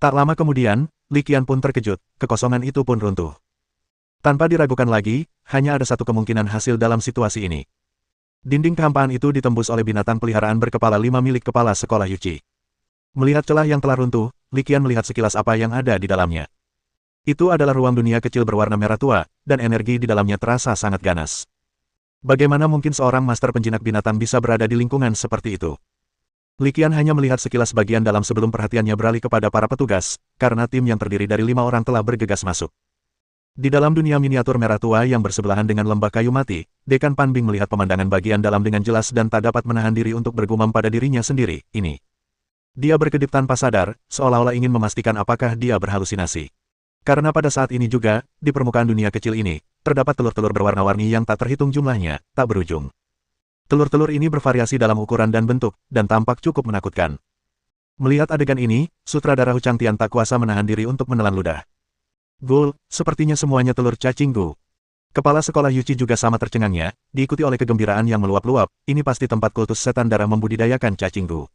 Tak lama kemudian, Li Qian pun terkejut, kekosongan itu pun runtuh. Tanpa diragukan lagi, hanya ada satu kemungkinan hasil dalam situasi ini. Dinding kehampaan itu ditembus oleh binatang peliharaan berkepala 5 milik Kepala Sekolah Yuchi. Melihat celah yang telah runtuh, Li Qian melihat sekilas apa yang ada di dalamnya. Itu adalah ruang dunia kecil berwarna merah tua, dan energi di dalamnya terasa sangat ganas. Bagaimana mungkin seorang master penjinak binatang bisa berada di lingkungan seperti itu? Li Qian hanya melihat sekilas bagian dalam sebelum perhatiannya beralih kepada para petugas, karena tim yang terdiri dari 5 orang telah bergegas masuk. Di dalam dunia miniatur merah tua yang bersebelahan dengan lembah kayu mati, Dekan Pan Bing melihat pemandangan bagian dalam dengan jelas dan tak dapat menahan diri untuk bergumam pada dirinya sendiri, ini. Dia berkedip tanpa sadar, seolah-olah ingin memastikan apakah dia berhalusinasi. Karena pada saat ini juga, di permukaan dunia kecil ini, terdapat telur-telur berwarna-warni yang tak terhitung jumlahnya, tak berujung. Telur-telur ini bervariasi dalam ukuran dan bentuk, dan tampak cukup menakutkan. Melihat adegan ini, sutradara Hu Changtian tak kuasa menahan diri untuk menelan ludah. Gul, sepertinya semuanya telur cacing Gu. Kepala sekolah Yuchi juga sama tercengangnya, diikuti oleh kegembiraan yang meluap-luap, ini pasti tempat kultus setan darah membudidayakan cacing Gu.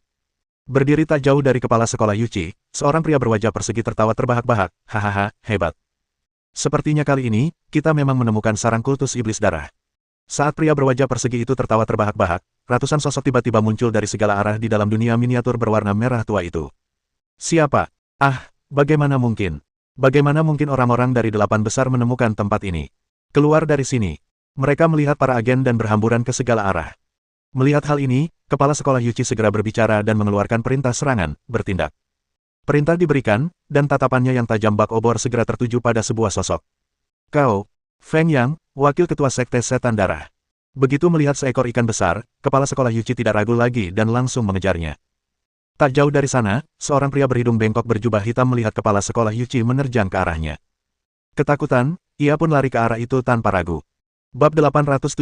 Berdiri tak jauh dari kepala sekolah Yuchi, seorang pria berwajah persegi tertawa terbahak-bahak, hahaha, hebat. Sepertinya kali ini, kita memang menemukan sarang kultus iblis darah. Saat pria berwajah persegi itu tertawa terbahak-bahak, ratusan sosok tiba-tiba muncul dari segala arah di dalam dunia miniatur berwarna merah tua itu. Siapa? Ah, bagaimana mungkin? Bagaimana mungkin orang-orang dari 8 besar menemukan tempat ini? Keluar dari sini. Mereka melihat para agen dan berhamburan ke segala arah. Melihat hal ini, kepala sekolah Yuchi segera berbicara dan mengeluarkan perintah serangan, bertindak. Perintah diberikan, dan tatapannya yang tajam bak obor segera tertuju pada sebuah sosok. Kau, Feng Yang, wakil ketua sekte setan darah. Begitu melihat seekor ikan besar, kepala sekolah Yuchi tidak ragu lagi dan langsung mengejarnya. Tak jauh dari sana, seorang pria berhidung bengkok berjubah hitam melihat kepala sekolah Yuchi menerjang ke arahnya. Ketakutan, ia pun lari ke arah itu tanpa ragu. Bab 878.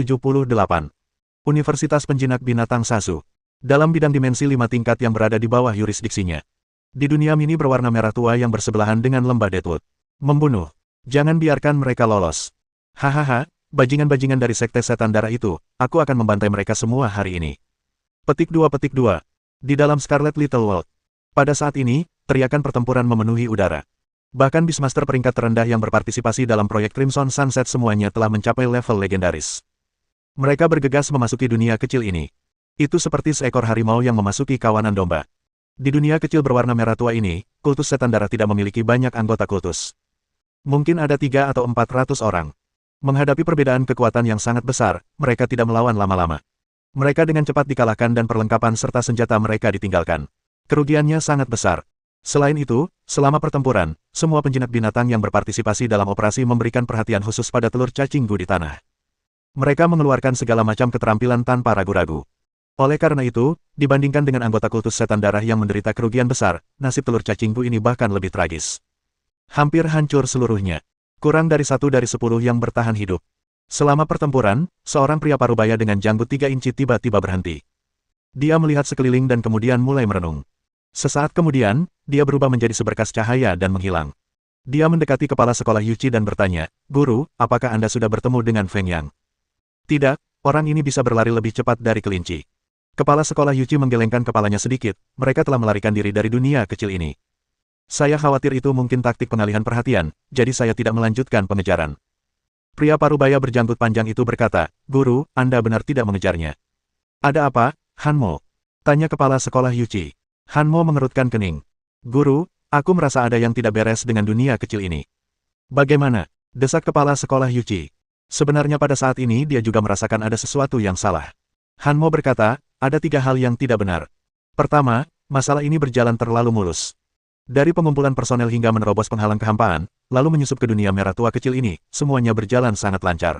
Universitas Penjinak Binatang Sasu. Dalam bidang dimensi 5 tingkat yang berada di bawah yurisdiksinya. Di dunia mini berwarna merah tua yang bersebelahan dengan lembah Deadwood. Membunuh. Jangan biarkan mereka lolos. Hahaha, bajingan-bajingan dari sekte setan darah itu, aku akan membantai mereka semua hari ini. Petik 2. Di dalam Scarlet Little World. Pada saat ini, teriakan pertempuran memenuhi udara. Bahkan Beastmaster peringkat terendah yang berpartisipasi dalam proyek Crimson Sunset semuanya telah mencapai level legendaris. Mereka bergegas memasuki dunia kecil ini. Itu seperti seekor harimau yang memasuki kawanan domba. Di dunia kecil berwarna merah tua ini, kultus setan darah tidak memiliki banyak anggota kultus. Mungkin ada 300 atau 400 orang. Menghadapi perbedaan kekuatan yang sangat besar, mereka tidak melawan lama-lama. Mereka dengan cepat dikalahkan dan perlengkapan serta senjata mereka ditinggalkan. Kerugiannya sangat besar. Selain itu, selama pertempuran, semua penjinak binatang yang berpartisipasi dalam operasi memberikan perhatian khusus pada telur cacing Gu di tanah. Mereka mengeluarkan segala macam keterampilan tanpa ragu-ragu. Oleh karena itu, dibandingkan dengan anggota kultus setan darah yang menderita kerugian besar, nasib telur cacing Gu ini bahkan lebih tragis. Hampir hancur seluruhnya. Kurang dari 1 dari 10 yang bertahan hidup. Selama pertempuran, seorang pria parubaya dengan janggut 3 inci tiba-tiba berhenti. Dia melihat sekeliling dan kemudian mulai merenung. Sesaat kemudian, dia berubah menjadi seberkas cahaya dan menghilang. Dia mendekati kepala sekolah Yuchi dan bertanya, "Guru, apakah Anda sudah bertemu dengan Feng Yang?" "Tidak, orang ini bisa berlari lebih cepat dari kelinci." Kepala sekolah Yuchi menggelengkan kepalanya sedikit, mereka telah melarikan diri dari dunia kecil ini. Saya khawatir itu mungkin taktik pengalihan perhatian, jadi saya tidak melanjutkan pengejaran. Pria parubaya berjanggut panjang itu berkata, "Guru, Anda benar tidak mengejarnya." "Ada apa, Hanmo?" tanya kepala sekolah Yuchi. Hanmo mengerutkan kening. "Guru, aku merasa ada yang tidak beres dengan dunia kecil ini." "Bagaimana?" desak kepala sekolah Yuchi. Sebenarnya pada saat ini dia juga merasakan ada sesuatu yang salah. Hanmo berkata, ada 3 hal yang tidak benar. Pertama, masalah ini berjalan terlalu mulus. Dari pengumpulan personel hingga menerobos penghalang kehampaan, lalu menyusup ke dunia merah tua kecil ini, semuanya berjalan sangat lancar.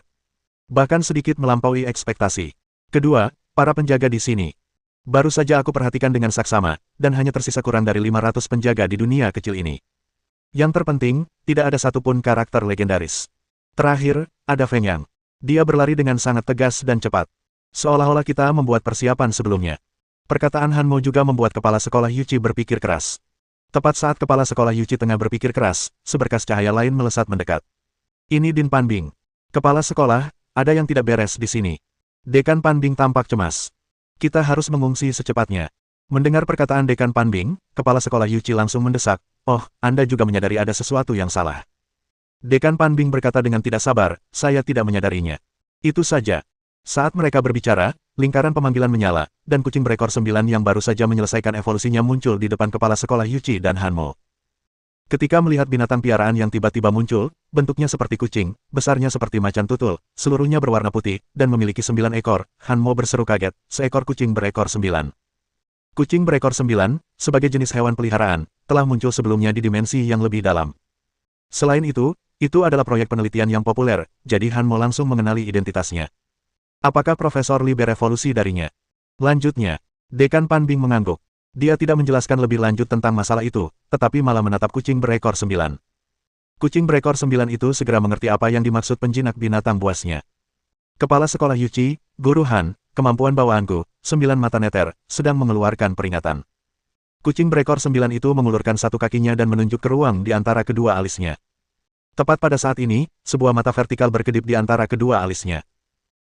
Bahkan sedikit melampaui ekspektasi. Kedua, para penjaga di sini. Baru saja aku perhatikan dengan saksama, dan hanya tersisa kurang dari 500 penjaga di dunia kecil ini. Yang terpenting, tidak ada satupun karakter legendaris. Terakhir, ada Feng Yang. Dia berlari dengan sangat tegas dan cepat. Seolah-olah kita membuat persiapan sebelumnya. Perkataan Hanmo juga membuat kepala sekolah Yuchi berpikir keras. Tepat saat kepala sekolah Yuchi tengah berpikir keras, seberkas cahaya lain melesat mendekat. Ini Din Panbing. Kepala sekolah, ada yang tidak beres di sini. Dekan Panbing tampak cemas. Kita harus mengungsi secepatnya. Mendengar perkataan Dekan Panbing, kepala sekolah Yuchi langsung mendesak, "Oh, Anda juga menyadari ada sesuatu yang salah." Dekan Panbing berkata dengan tidak sabar, "Saya tidak menyadarinya." Itu saja. Saat mereka berbicara, lingkaran pemanggilan menyala, dan kucing berekor 9 yang baru saja menyelesaikan evolusinya muncul di depan kepala sekolah Yuchi dan Hanmo. Ketika melihat binatang piaraan yang tiba-tiba muncul, bentuknya seperti kucing, besarnya seperti macan tutul, seluruhnya berwarna putih, dan memiliki 9 ekor, Hanmo berseru kaget, seekor kucing berekor 9. Kucing berekor 9, sebagai jenis hewan peliharaan, telah muncul sebelumnya di dimensi yang lebih dalam. Selain itu adalah proyek penelitian yang populer, jadi Hanmo langsung mengenali identitasnya. Apakah Profesor Li berevolusi darinya? Lanjutnya, Dekan Panbing mengangguk. Dia tidak menjelaskan lebih lanjut tentang masalah itu, tetapi malah menatap kucing berekor 9. Kucing berekor 9 itu segera mengerti apa yang dimaksud penjinak binatang buasnya. Kepala sekolah Yuchi, Guru Han, kemampuan bawaanku, 9 mata neter, sedang mengeluarkan peringatan. Kucing berekor 9 itu mengulurkan satu kakinya dan menunjuk ke ruang di antara kedua alisnya. Tepat pada saat ini, sebuah mata vertikal berkedip di antara kedua alisnya.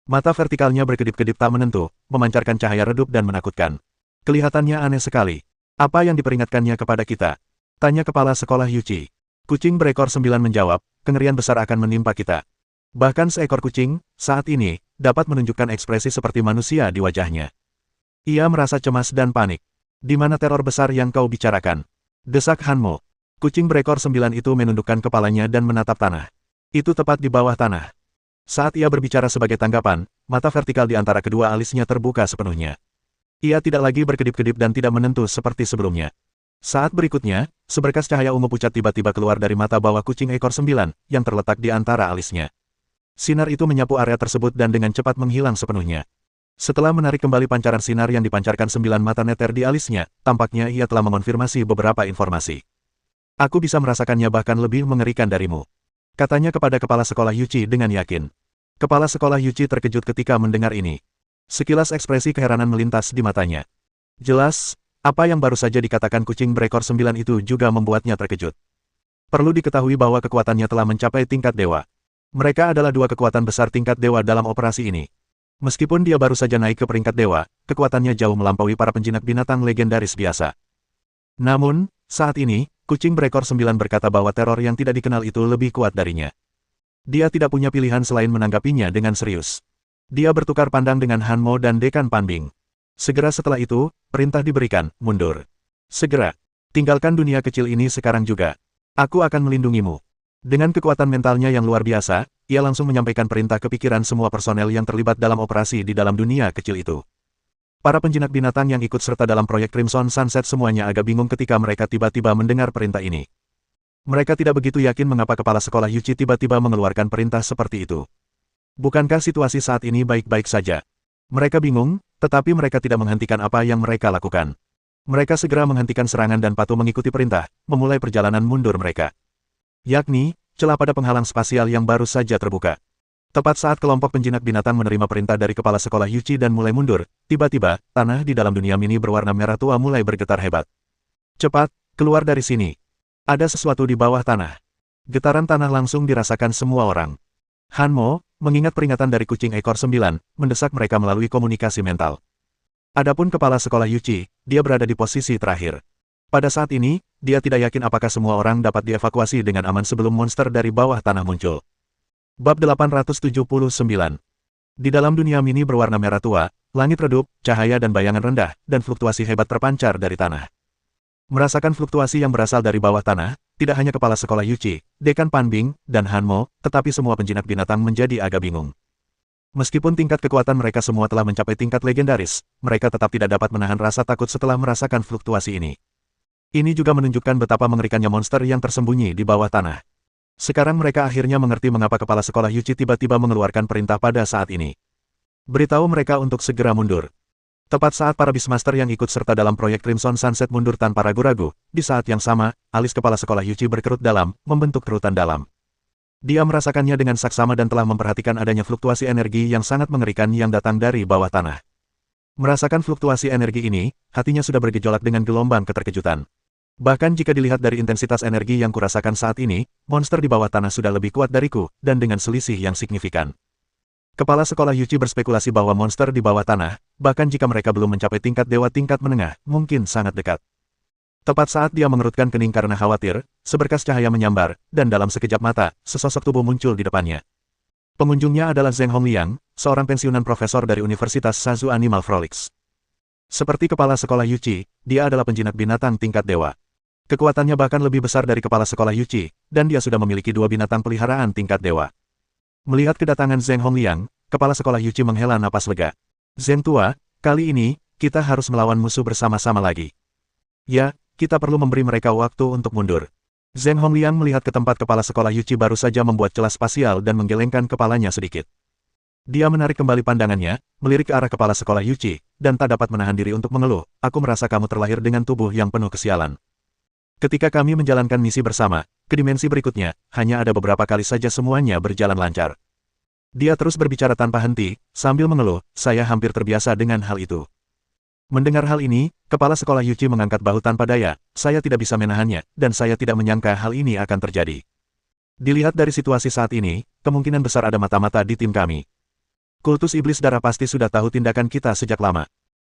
Mata vertikalnya berkedip-kedip tak menentu, memancarkan cahaya redup dan menakutkan. Kelihatannya aneh sekali. Apa yang diperingatkannya kepada kita? Tanya kepala sekolah Yuchi. Kucing berekor 9 menjawab, kengerian besar akan menimpa kita. Bahkan seekor kucing, saat ini, dapat menunjukkan ekspresi seperti manusia di wajahnya. Ia merasa cemas dan panik. Di mana teror besar yang kau bicarakan? Desak Hanmo. Kucing berekor 9 itu menundukkan kepalanya dan menatap tanah. Itu tepat di bawah tanah. Saat ia berbicara sebagai tanggapan, mata vertikal di antara kedua alisnya terbuka sepenuhnya. Ia tidak lagi berkedip-kedip dan tidak menentu seperti sebelumnya. Saat berikutnya, seberkas cahaya ungu pucat tiba-tiba keluar dari mata bawah kucing ekor 9, yang terletak di antara alisnya. Sinar itu menyapu area tersebut dan dengan cepat menghilang sepenuhnya. Setelah menarik kembali pancaran sinar yang dipancarkan 9 mata neter di alisnya, tampaknya ia telah mengonfirmasi beberapa informasi. Aku bisa merasakannya bahkan lebih mengerikan darimu. Katanya kepada kepala sekolah Yuchi dengan yakin. Kepala sekolah Yuchi terkejut ketika mendengar ini. Sekilas ekspresi keheranan melintas di matanya. Jelas, apa yang baru saja dikatakan kucing berekor 9 itu juga membuatnya terkejut. Perlu diketahui bahwa kekuatannya telah mencapai tingkat dewa. Mereka adalah dua kekuatan besar tingkat dewa dalam operasi ini. Meskipun dia baru saja naik ke peringkat dewa, kekuatannya jauh melampaui para penjinak binatang legendaris biasa. Namun, saat ini, kucing berekor 9 berkata bahwa teror yang tidak dikenal itu lebih kuat darinya. Dia tidak punya pilihan selain menanggapinya dengan serius. Dia bertukar pandang dengan Hanmo dan Dekan Panbing. Segera setelah itu, perintah diberikan, mundur. Segera. Tinggalkan dunia kecil ini sekarang juga. Aku akan melindungimu. Dengan kekuatan mentalnya yang luar biasa, ia langsung menyampaikan perintah ke pikiran semua personel yang terlibat dalam operasi di dalam dunia kecil itu. Para penjinak binatang yang ikut serta dalam proyek Crimson Sunset semuanya agak bingung ketika mereka tiba-tiba mendengar perintah ini. Mereka tidak begitu yakin mengapa kepala sekolah Yuchi tiba-tiba mengeluarkan perintah seperti itu. Bukankah situasi saat ini baik-baik saja? Mereka bingung, tetapi mereka tidak menghentikan apa yang mereka lakukan. Mereka segera menghentikan serangan dan patuh mengikuti perintah, memulai perjalanan mundur mereka. Yakni, celah pada penghalang spasial yang baru saja terbuka. Tepat saat kelompok penjinak binatang menerima perintah dari kepala sekolah Yuchi dan mulai mundur, tiba-tiba, tanah di dalam dunia mini berwarna merah tua mulai bergetar hebat. Cepat, keluar dari sini. Ada sesuatu di bawah tanah. Getaran tanah langsung dirasakan semua orang. Hanmo, mengingat peringatan dari kucing ekor 9, mendesak mereka melalui komunikasi mental. Adapun kepala sekolah Yuchi, dia berada di posisi terakhir. Pada saat ini, dia tidak yakin apakah semua orang dapat dievakuasi dengan aman sebelum monster dari bawah tanah muncul. Bab 879. Di dalam dunia mini berwarna merah tua, langit redup, cahaya dan bayangan rendah, dan fluktuasi hebat terpancar dari tanah. Merasakan fluktuasi yang berasal dari bawah tanah, tidak hanya kepala sekolah Yuchi, Dekan Panbing, dan Hanmo, tetapi semua penjinak binatang menjadi agak bingung. Meskipun tingkat kekuatan mereka semua telah mencapai tingkat legendaris, mereka tetap tidak dapat menahan rasa takut setelah merasakan fluktuasi ini. Ini juga menunjukkan betapa mengerikannya monster yang tersembunyi di bawah tanah. Sekarang mereka akhirnya mengerti mengapa kepala sekolah Yuchi tiba-tiba mengeluarkan perintah pada saat ini. Beritahu mereka untuk segera mundur. Tepat saat para Beastmaster yang ikut serta dalam proyek Crimson Sunset mundur tanpa ragu-ragu, di saat yang sama, alis kepala sekolah Yuchi berkerut dalam, membentuk kerutan dalam. Dia merasakannya dengan saksama dan telah memperhatikan adanya fluktuasi energi yang sangat mengerikan yang datang dari bawah tanah. Merasakan fluktuasi energi ini, hatinya sudah bergejolak dengan gelombang keterkejutan. Bahkan jika dilihat dari intensitas energi yang kurasakan saat ini, monster di bawah tanah sudah lebih kuat dariku, dan dengan selisih yang signifikan. Kepala sekolah Yuchi berspekulasi bahwa monster di bawah tanah, bahkan jika mereka belum mencapai tingkat dewa tingkat menengah, mungkin sangat dekat. Tepat saat dia mengerutkan kening karena khawatir, seberkas cahaya menyambar, dan dalam sekejap mata, sesosok tubuh muncul di depannya. Pengunjungnya adalah Zheng Hongliang, seorang pensiunan profesor dari Universitas Sazu Animal Frolics. Seperti kepala sekolah Yuchi, dia adalah penjinak binatang tingkat dewa. Kekuatannya bahkan lebih besar dari kepala sekolah Yuchi, dan dia sudah memiliki 2 binatang peliharaan tingkat dewa. Melihat kedatangan Zheng Hongliang, kepala sekolah Yuchi menghela napas lega. Zheng tua, kali ini, kita harus melawan musuh bersama-sama lagi. Ya, kita perlu memberi mereka waktu untuk mundur. Zheng Hongliang melihat ke tempat kepala sekolah Yuchi baru saja membuat celah spasial dan menggelengkan kepalanya sedikit. Dia menarik kembali pandangannya, melirik ke arah kepala sekolah Yuchi, dan tak dapat menahan diri untuk mengeluh, aku merasa kamu terlahir dengan tubuh yang penuh kesialan. Ketika kami menjalankan misi bersama, ke dimensi berikutnya, hanya ada beberapa kali saja semuanya berjalan lancar. Dia terus berbicara tanpa henti, sambil mengeluh, saya hampir terbiasa dengan hal itu. Mendengar hal ini, kepala sekolah Yuchi mengangkat bahu tanpa daya, saya tidak bisa menahannya, dan saya tidak menyangka hal ini akan terjadi. Dilihat dari situasi saat ini, kemungkinan besar ada mata-mata di tim kami. Kultus Iblis Darah pasti sudah tahu tindakan kita sejak lama.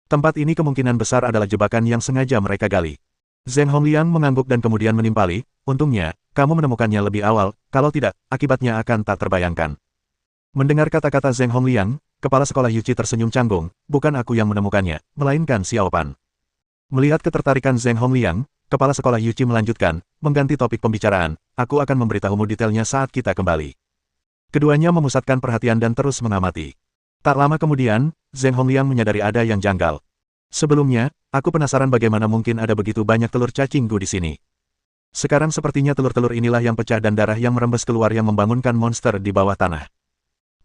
Tempat ini kemungkinan besar adalah jebakan yang sengaja mereka gali. Zheng Hongliang mengangguk dan kemudian menimpali, untungnya, kamu menemukannya lebih awal, kalau tidak, akibatnya akan tak terbayangkan. Mendengar kata-kata Zheng Hongliang, kepala sekolah Yuchi tersenyum canggung, bukan aku yang menemukannya, melainkan Xiao Pan. Melihat ketertarikan Zheng Hongliang, kepala sekolah Yuchi melanjutkan, mengganti topik pembicaraan, aku akan memberitahumu detailnya saat kita kembali. Keduanya memusatkan perhatian dan terus mengamati. Tak lama kemudian, Zheng Hongliang menyadari ada yang janggal. Sebelumnya, aku penasaran bagaimana mungkin ada begitu banyak telur cacinggu di sini. Sekarang sepertinya telur-telur inilah yang pecah dan darah yang merembes keluar yang membangunkan monster di bawah tanah.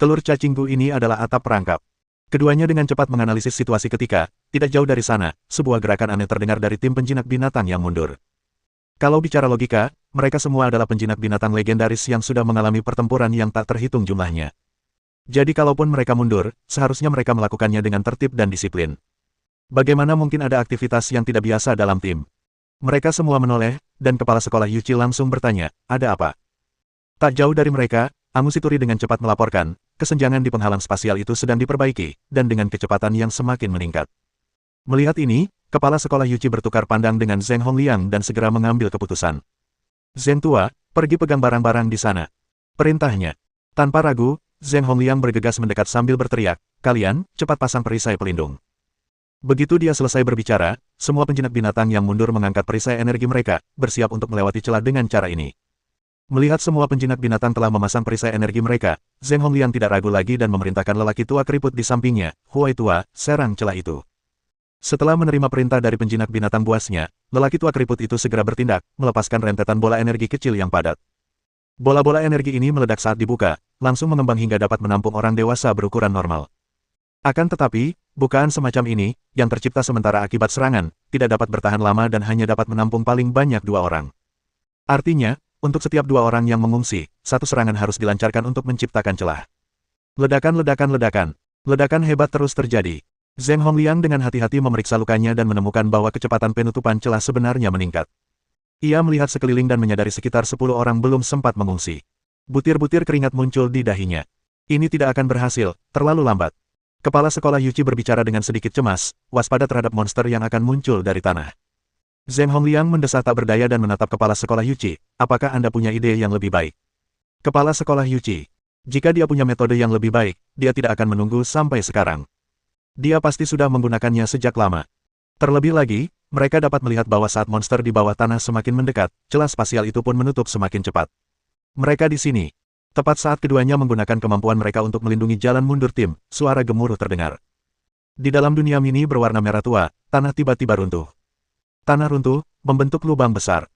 Telur cacinggu ini adalah atap perangkap. Keduanya dengan cepat menganalisis situasi ketika, tidak jauh dari sana, sebuah gerakan aneh terdengar dari tim penjinak binatang yang mundur. Kalau bicara logika, mereka semua adalah penjinak binatang legendaris yang sudah mengalami pertempuran yang tak terhitung jumlahnya. Jadi kalaupun mereka mundur, seharusnya mereka melakukannya dengan tertib dan disiplin. Bagaimana mungkin ada aktivitas yang tidak biasa dalam tim? Mereka semua menoleh, dan kepala sekolah Yuchi langsung bertanya, ada apa? Tak jauh dari mereka, Angusituri dengan cepat melaporkan, kesenjangan di penghalang spasial itu sedang diperbaiki, dan dengan kecepatan yang semakin meningkat. Melihat ini, kepala sekolah Yuchi bertukar pandang dengan Zheng Hongliang dan segera mengambil keputusan. Zheng tua, pergi pegang barang-barang di sana. Perintahnya. Tanpa ragu, Zheng Hongliang bergegas mendekat sambil berteriak, kalian, cepat pasang perisai pelindung. Begitu dia selesai berbicara, semua penjinak binatang yang mundur mengangkat perisai energi mereka, bersiap untuk melewati celah dengan cara ini. Melihat semua penjinak binatang telah memasang perisai energi mereka, Zheng Hongliang tidak ragu lagi dan memerintahkan lelaki tua keriput di sampingnya, Huai tua, serang celah itu. Setelah menerima perintah dari penjinak binatang buasnya, lelaki tua keriput itu segera bertindak, melepaskan rentetan bola energi kecil yang padat. Bola-bola energi ini meledak saat dibuka, langsung mengembang hingga dapat menampung orang dewasa berukuran normal. Akan tetapi, bukaan semacam ini, yang tercipta sementara akibat serangan, tidak dapat bertahan lama dan hanya dapat menampung paling banyak 2 orang. Artinya, untuk setiap 2 orang yang mengungsi, 1 serangan harus dilancarkan untuk menciptakan celah. Ledakan hebat terus terjadi. Zheng Hongliang dengan hati-hati memeriksa lukanya dan menemukan bahwa kecepatan penutupan celah sebenarnya meningkat. Ia melihat sekeliling dan menyadari sekitar 10 orang belum sempat mengungsi. Butir-butir keringat muncul di dahinya. Ini tidak akan berhasil, terlalu lambat. Kepala sekolah Yuchi berbicara dengan sedikit cemas, waspada terhadap monster yang akan muncul dari tanah. Zheng Hongliang mendesah tak berdaya dan menatap kepala sekolah Yuchi, apakah Anda punya ide yang lebih baik? Kepala sekolah Yuchi. Jika dia punya metode yang lebih baik, dia tidak akan menunggu sampai sekarang. Dia pasti sudah menggunakannya sejak lama. Terlebih lagi, mereka dapat melihat bahwa saat monster di bawah tanah semakin mendekat, celah spasial itu pun menutup semakin cepat. Mereka di sini. Tepat saat keduanya menggunakan kemampuan mereka untuk melindungi jalan mundur tim, suara gemuruh terdengar. Di dalam dunia mini berwarna merah tua, tanah tiba-tiba runtuh. Tanah runtuh, membentuk lubang besar.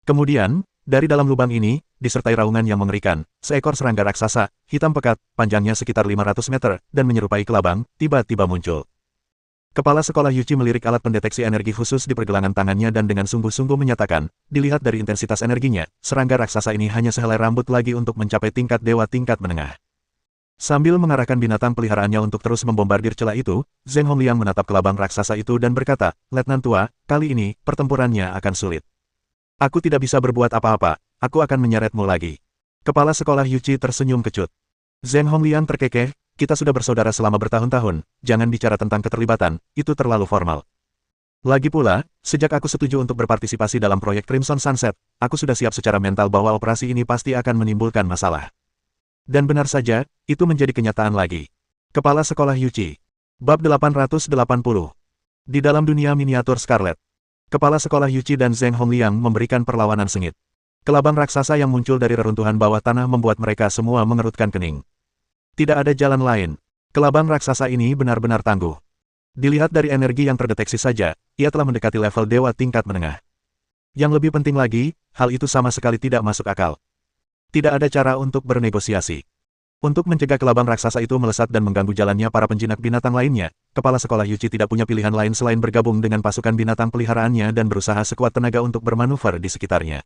Kemudian, dari dalam lubang ini, disertai raungan yang mengerikan, seekor serangga raksasa, hitam pekat, panjangnya sekitar 500 meter, dan menyerupai kelabang, tiba-tiba muncul. Kepala sekolah Yuchi melirik alat pendeteksi energi khusus di pergelangan tangannya dan dengan sungguh-sungguh menyatakan, dilihat dari intensitas energinya, serangga raksasa ini hanya sehelai rambut lagi untuk mencapai tingkat dewa tingkat menengah. Sambil mengarahkan binatang peliharaannya untuk terus membombardir celah itu, Zheng Hongliang menatap kelabang raksasa itu dan berkata, Letnan tua, kali ini, pertempurannya akan sulit. Aku tidak bisa berbuat apa-apa, aku akan menyeretmu lagi. Kepala sekolah Yuchi tersenyum kecut. Zheng Hongliang terkekeh, kita sudah bersaudara selama bertahun-tahun, jangan bicara tentang keterlibatan, itu terlalu formal. Lagi pula, sejak aku setuju untuk berpartisipasi dalam proyek Crimson Sunset, aku sudah siap secara mental bahwa operasi ini pasti akan menimbulkan masalah. Dan benar saja, itu menjadi kenyataan lagi. Kepala sekolah Yuchi. Bab 880. Di dalam dunia miniatur Scarlet. Kepala sekolah Yuchi dan Zheng Hongliang memberikan perlawanan sengit. Kelabang raksasa yang muncul dari reruntuhan bawah tanah membuat mereka semua mengerutkan kening. Tidak ada jalan lain. Kelabang raksasa ini benar-benar tangguh. Dilihat dari energi yang terdeteksi saja, ia telah mendekati level dewa tingkat menengah. Yang lebih penting lagi, hal itu sama sekali tidak masuk akal. Tidak ada cara untuk bernegosiasi. Untuk mencegah kelabang raksasa itu melesat dan mengganggu jalannya para penjinak binatang lainnya, kepala sekolah Yuchi tidak punya pilihan lain selain bergabung dengan pasukan binatang peliharaannya dan berusaha sekuat tenaga untuk bermanuver di sekitarnya.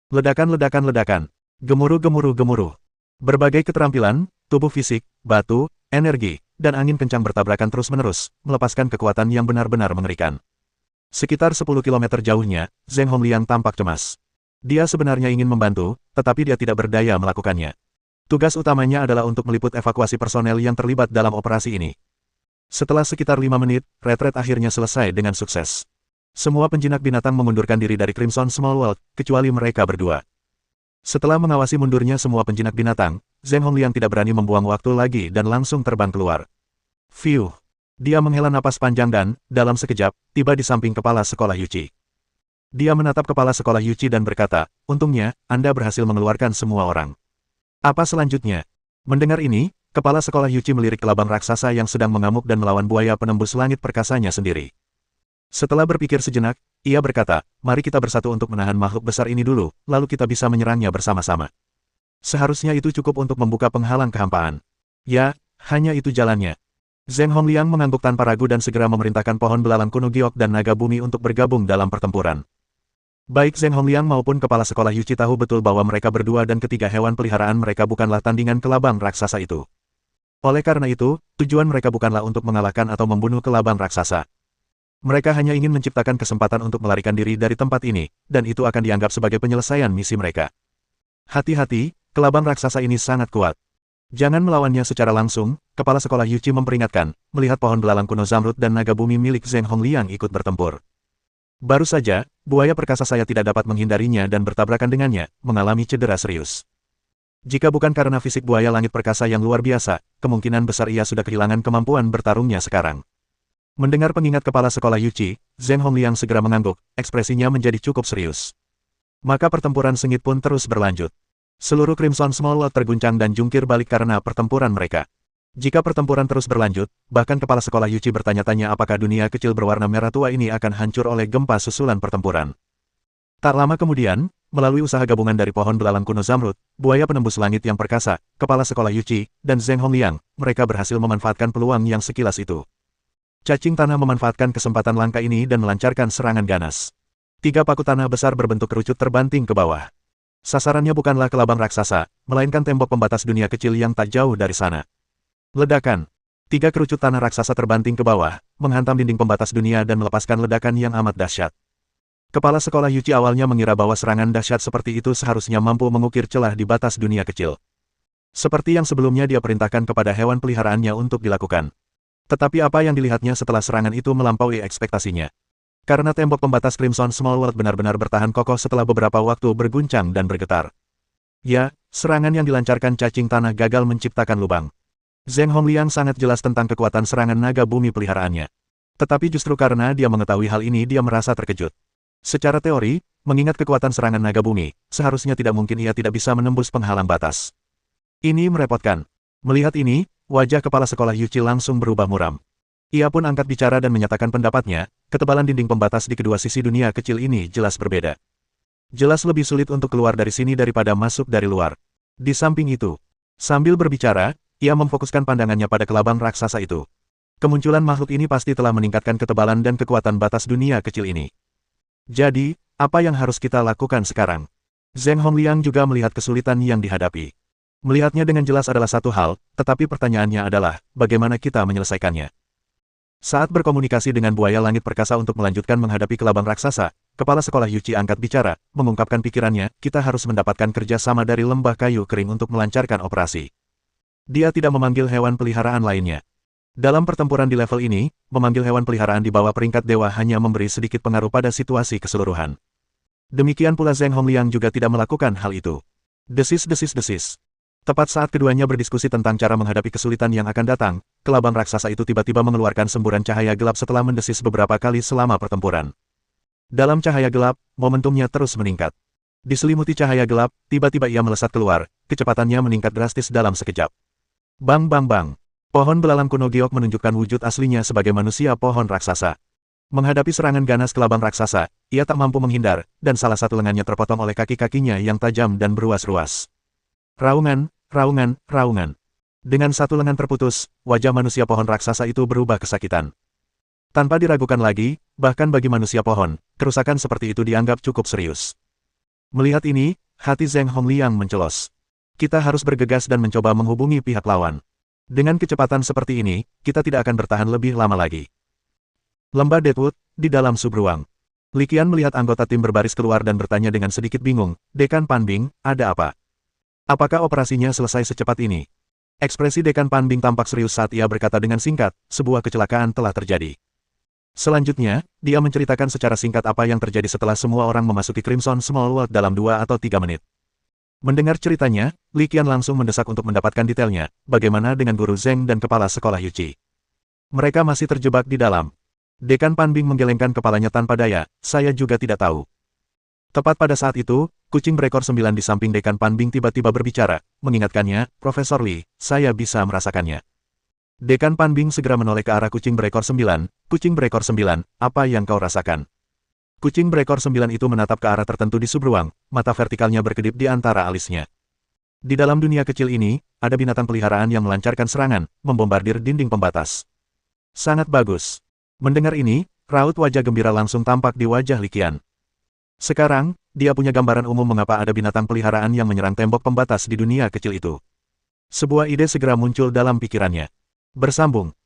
Ledakan, ledakan, ledakan. Gemuruh, gemuruh, gemuruh. Berbagai keterampilan, tubuh fisik, batu, energi, dan angin kencang bertabrakan terus-menerus, melepaskan kekuatan yang benar-benar mengerikan. Sekitar 10 kilometer jauhnya, Zheng Hongliang tampak cemas. Dia sebenarnya ingin membantu, tetapi dia tidak berdaya melakukannya. Tugas utamanya adalah untuk meliput evakuasi personel yang terlibat dalam operasi ini. Setelah sekitar 5 menit, retret akhirnya selesai dengan sukses. Semua penjinak binatang mengundurkan diri dari Crimson Small World, kecuali mereka berdua. Setelah mengawasi mundurnya semua penjinak binatang, Zheng Hongliang tidak berani membuang waktu lagi dan langsung terbang keluar. Fiuh! Dia menghela napas panjang dan, dalam sekejap, tiba di samping kepala sekolah Yuchi. Dia menatap kepala sekolah Yuchi dan berkata, untungnya, Anda berhasil mengeluarkan semua orang. Apa selanjutnya? Mendengar ini, kepala sekolah Yuchi melirik kelabang raksasa yang sedang mengamuk dan melawan buaya penembus langit perkasanya sendiri. Setelah berpikir sejenak, ia berkata, mari kita bersatu untuk menahan makhluk besar ini dulu, lalu kita bisa menyerangnya bersama-sama. Seharusnya itu cukup untuk membuka penghalang kehampaan. Ya, hanya itu jalannya. Zheng Hongliang mengangguk tanpa ragu dan segera memerintahkan pohon belalang kuno giok dan naga bumi untuk bergabung dalam pertempuran. Baik Zheng Hongliang maupun kepala sekolah Yuchi tahu betul bahwa mereka berdua dan ketiga hewan peliharaan mereka bukanlah tandingan kelabang raksasa itu. Oleh karena itu, tujuan mereka bukanlah untuk mengalahkan atau membunuh kelabang raksasa. Mereka hanya ingin menciptakan kesempatan untuk melarikan diri dari tempat ini, dan itu akan dianggap sebagai penyelesaian misi mereka. Hati-hati, kelabang raksasa ini sangat kuat. Jangan melawannya secara langsung, kepala sekolah Yuchi memperingatkan, melihat pohon belalang kuno zamrud dan naga bumi milik Zheng Hongliang ikut bertempur. Baru saja, buaya perkasa saya tidak dapat menghindarinya dan bertabrakan dengannya, mengalami cedera serius. Jika bukan karena fisik buaya langit perkasa yang luar biasa, kemungkinan besar ia sudah kehilangan kemampuan bertarungnya sekarang. Mendengar pengingat kepala sekolah Yuchi, Zheng Hongliang segera mengangguk, ekspresinya menjadi cukup serius. Maka pertempuran sengit pun terus berlanjut. Seluruh Crimson Small World terguncang dan jungkir balik karena pertempuran mereka. Jika pertempuran terus berlanjut, bahkan kepala sekolah Yuchi bertanya-tanya apakah dunia kecil berwarna merah tua ini akan hancur oleh gempa susulan pertempuran. Tak lama kemudian, melalui usaha gabungan dari pohon belalang kuno zamrud, buaya penembus langit yang perkasa, kepala sekolah Yuchi, dan Zheng Hongliang, mereka berhasil memanfaatkan peluang yang sekilas itu. Cacing tanah memanfaatkan kesempatan langka ini dan melancarkan serangan ganas. 3 paku tanah besar berbentuk kerucut terbanting ke bawah. Sasarannya bukanlah kelabang raksasa, melainkan tembok pembatas dunia kecil yang tak jauh dari sana. Ledakan. 3 kerucut tanah raksasa terbanting ke bawah, menghantam dinding pembatas dunia dan melepaskan ledakan yang amat dahsyat. Kepala sekolah Yuchi awalnya mengira bahwa serangan dahsyat seperti itu seharusnya mampu mengukir celah di batas dunia kecil. Seperti yang sebelumnya dia perintahkan kepada hewan peliharaannya untuk dilakukan. Tetapi apa yang dilihatnya setelah serangan itu melampaui ekspektasinya. Karena tembok pembatas Crimson Small World benar-benar bertahan kokoh setelah beberapa waktu berguncang dan bergetar. Ya, serangan yang dilancarkan cacing tanah gagal menciptakan lubang. Zheng Hongliang sangat jelas tentang kekuatan serangan naga bumi peliharaannya. Tetapi justru karena dia mengetahui hal ini dia merasa terkejut. Secara teori, mengingat kekuatan serangan naga bumi, seharusnya tidak mungkin ia tidak bisa menembus penghalang batas. Ini merepotkan. Melihat ini, wajah kepala sekolah Yuchi langsung berubah muram. Ia pun angkat bicara dan menyatakan pendapatnya, ketebalan dinding pembatas di kedua sisi dunia kecil ini jelas berbeda. Jelas lebih sulit untuk keluar dari sini daripada masuk dari luar. Di samping itu, sambil berbicara, ia memfokuskan pandangannya pada kelabang raksasa itu. Kemunculan makhluk ini pasti telah meningkatkan ketebalan dan kekuatan batas dunia kecil ini. Jadi, apa yang harus kita lakukan sekarang? Zheng Hongliang juga melihat kesulitan yang dihadapi. Melihatnya dengan jelas adalah satu hal, tetapi pertanyaannya adalah, bagaimana kita menyelesaikannya? Saat berkomunikasi dengan buaya langit perkasa untuk melanjutkan menghadapi kelabang raksasa, kepala sekolah Yuchi angkat bicara, mengungkapkan pikirannya, kita harus mendapatkan kerjasama dari lembah kayu kering untuk melancarkan operasi. Dia tidak memanggil hewan peliharaan lainnya. Dalam pertempuran di level ini, memanggil hewan peliharaan di bawah peringkat dewa hanya memberi sedikit pengaruh pada situasi keseluruhan. Demikian pula Zheng Hongliang juga tidak melakukan hal itu. Desis-desis-desis. Tepat saat keduanya berdiskusi tentang cara menghadapi kesulitan yang akan datang, kelabang raksasa itu tiba-tiba mengeluarkan semburan cahaya gelap setelah mendesis beberapa kali selama pertempuran. Dalam cahaya gelap, momentumnya terus meningkat. Diselimuti cahaya gelap, tiba-tiba ia melesat keluar, kecepatannya meningkat drastis dalam sekejap. Bang bang bang. Pohon belalang kuno giok menunjukkan wujud aslinya sebagai manusia pohon raksasa. Menghadapi serangan ganas kelabang raksasa, ia tak mampu menghindar, dan salah satu lengannya terpotong oleh kaki-kakinya yang tajam dan beruas-ruas. Raungan, raungan, raungan. Dengan satu lengan terputus, wajah manusia pohon raksasa itu berubah kesakitan. Tanpa diragukan lagi, bahkan bagi manusia pohon, kerusakan seperti itu dianggap cukup serius. Melihat ini, hati Zheng Hongliang mencelos. Kita harus bergegas dan mencoba menghubungi pihak lawan. Dengan kecepatan seperti ini, kita tidak akan bertahan lebih lama lagi. Lembah Deadwood, di dalam subruang. Li Qian melihat anggota tim berbaris keluar dan bertanya dengan sedikit bingung, Dekan Panbing, ada apa? Apakah operasinya selesai secepat ini? Ekspresi Dekan Panbing tampak serius saat ia berkata dengan singkat, sebuah kecelakaan telah terjadi. Selanjutnya, dia menceritakan secara singkat apa yang terjadi setelah semua orang memasuki Crimson Small World dalam 2 atau 3 menit. Mendengar ceritanya, Li Qian langsung mendesak untuk mendapatkan detailnya, bagaimana dengan guru Zheng dan kepala sekolah Yuqi. Mereka masih terjebak di dalam. Dekan Panbing menggelengkan kepalanya tanpa daya, saya juga tidak tahu. Tepat pada saat itu, kucing berekor 9 di samping Dekan Panbing tiba-tiba berbicara, mengingatkannya, Profesor Li, saya bisa merasakannya. Dekan Panbing segera menoleh ke arah kucing berekor 9, kucing berekor 9, apa yang kau rasakan? Kucing berekor 9 itu menatap ke arah tertentu di subruang, mata vertikalnya berkedip di antara alisnya. Di dalam dunia kecil ini, ada binatang peliharaan yang melancarkan serangan, membombardir dinding pembatas. Sangat bagus. Mendengar ini, raut wajah gembira langsung tampak di wajah Li Qian. Sekarang, dia punya gambaran umum mengapa ada binatang peliharaan yang menyerang tembok pembatas di dunia kecil itu. Sebuah ide segera muncul dalam pikirannya. Bersambung.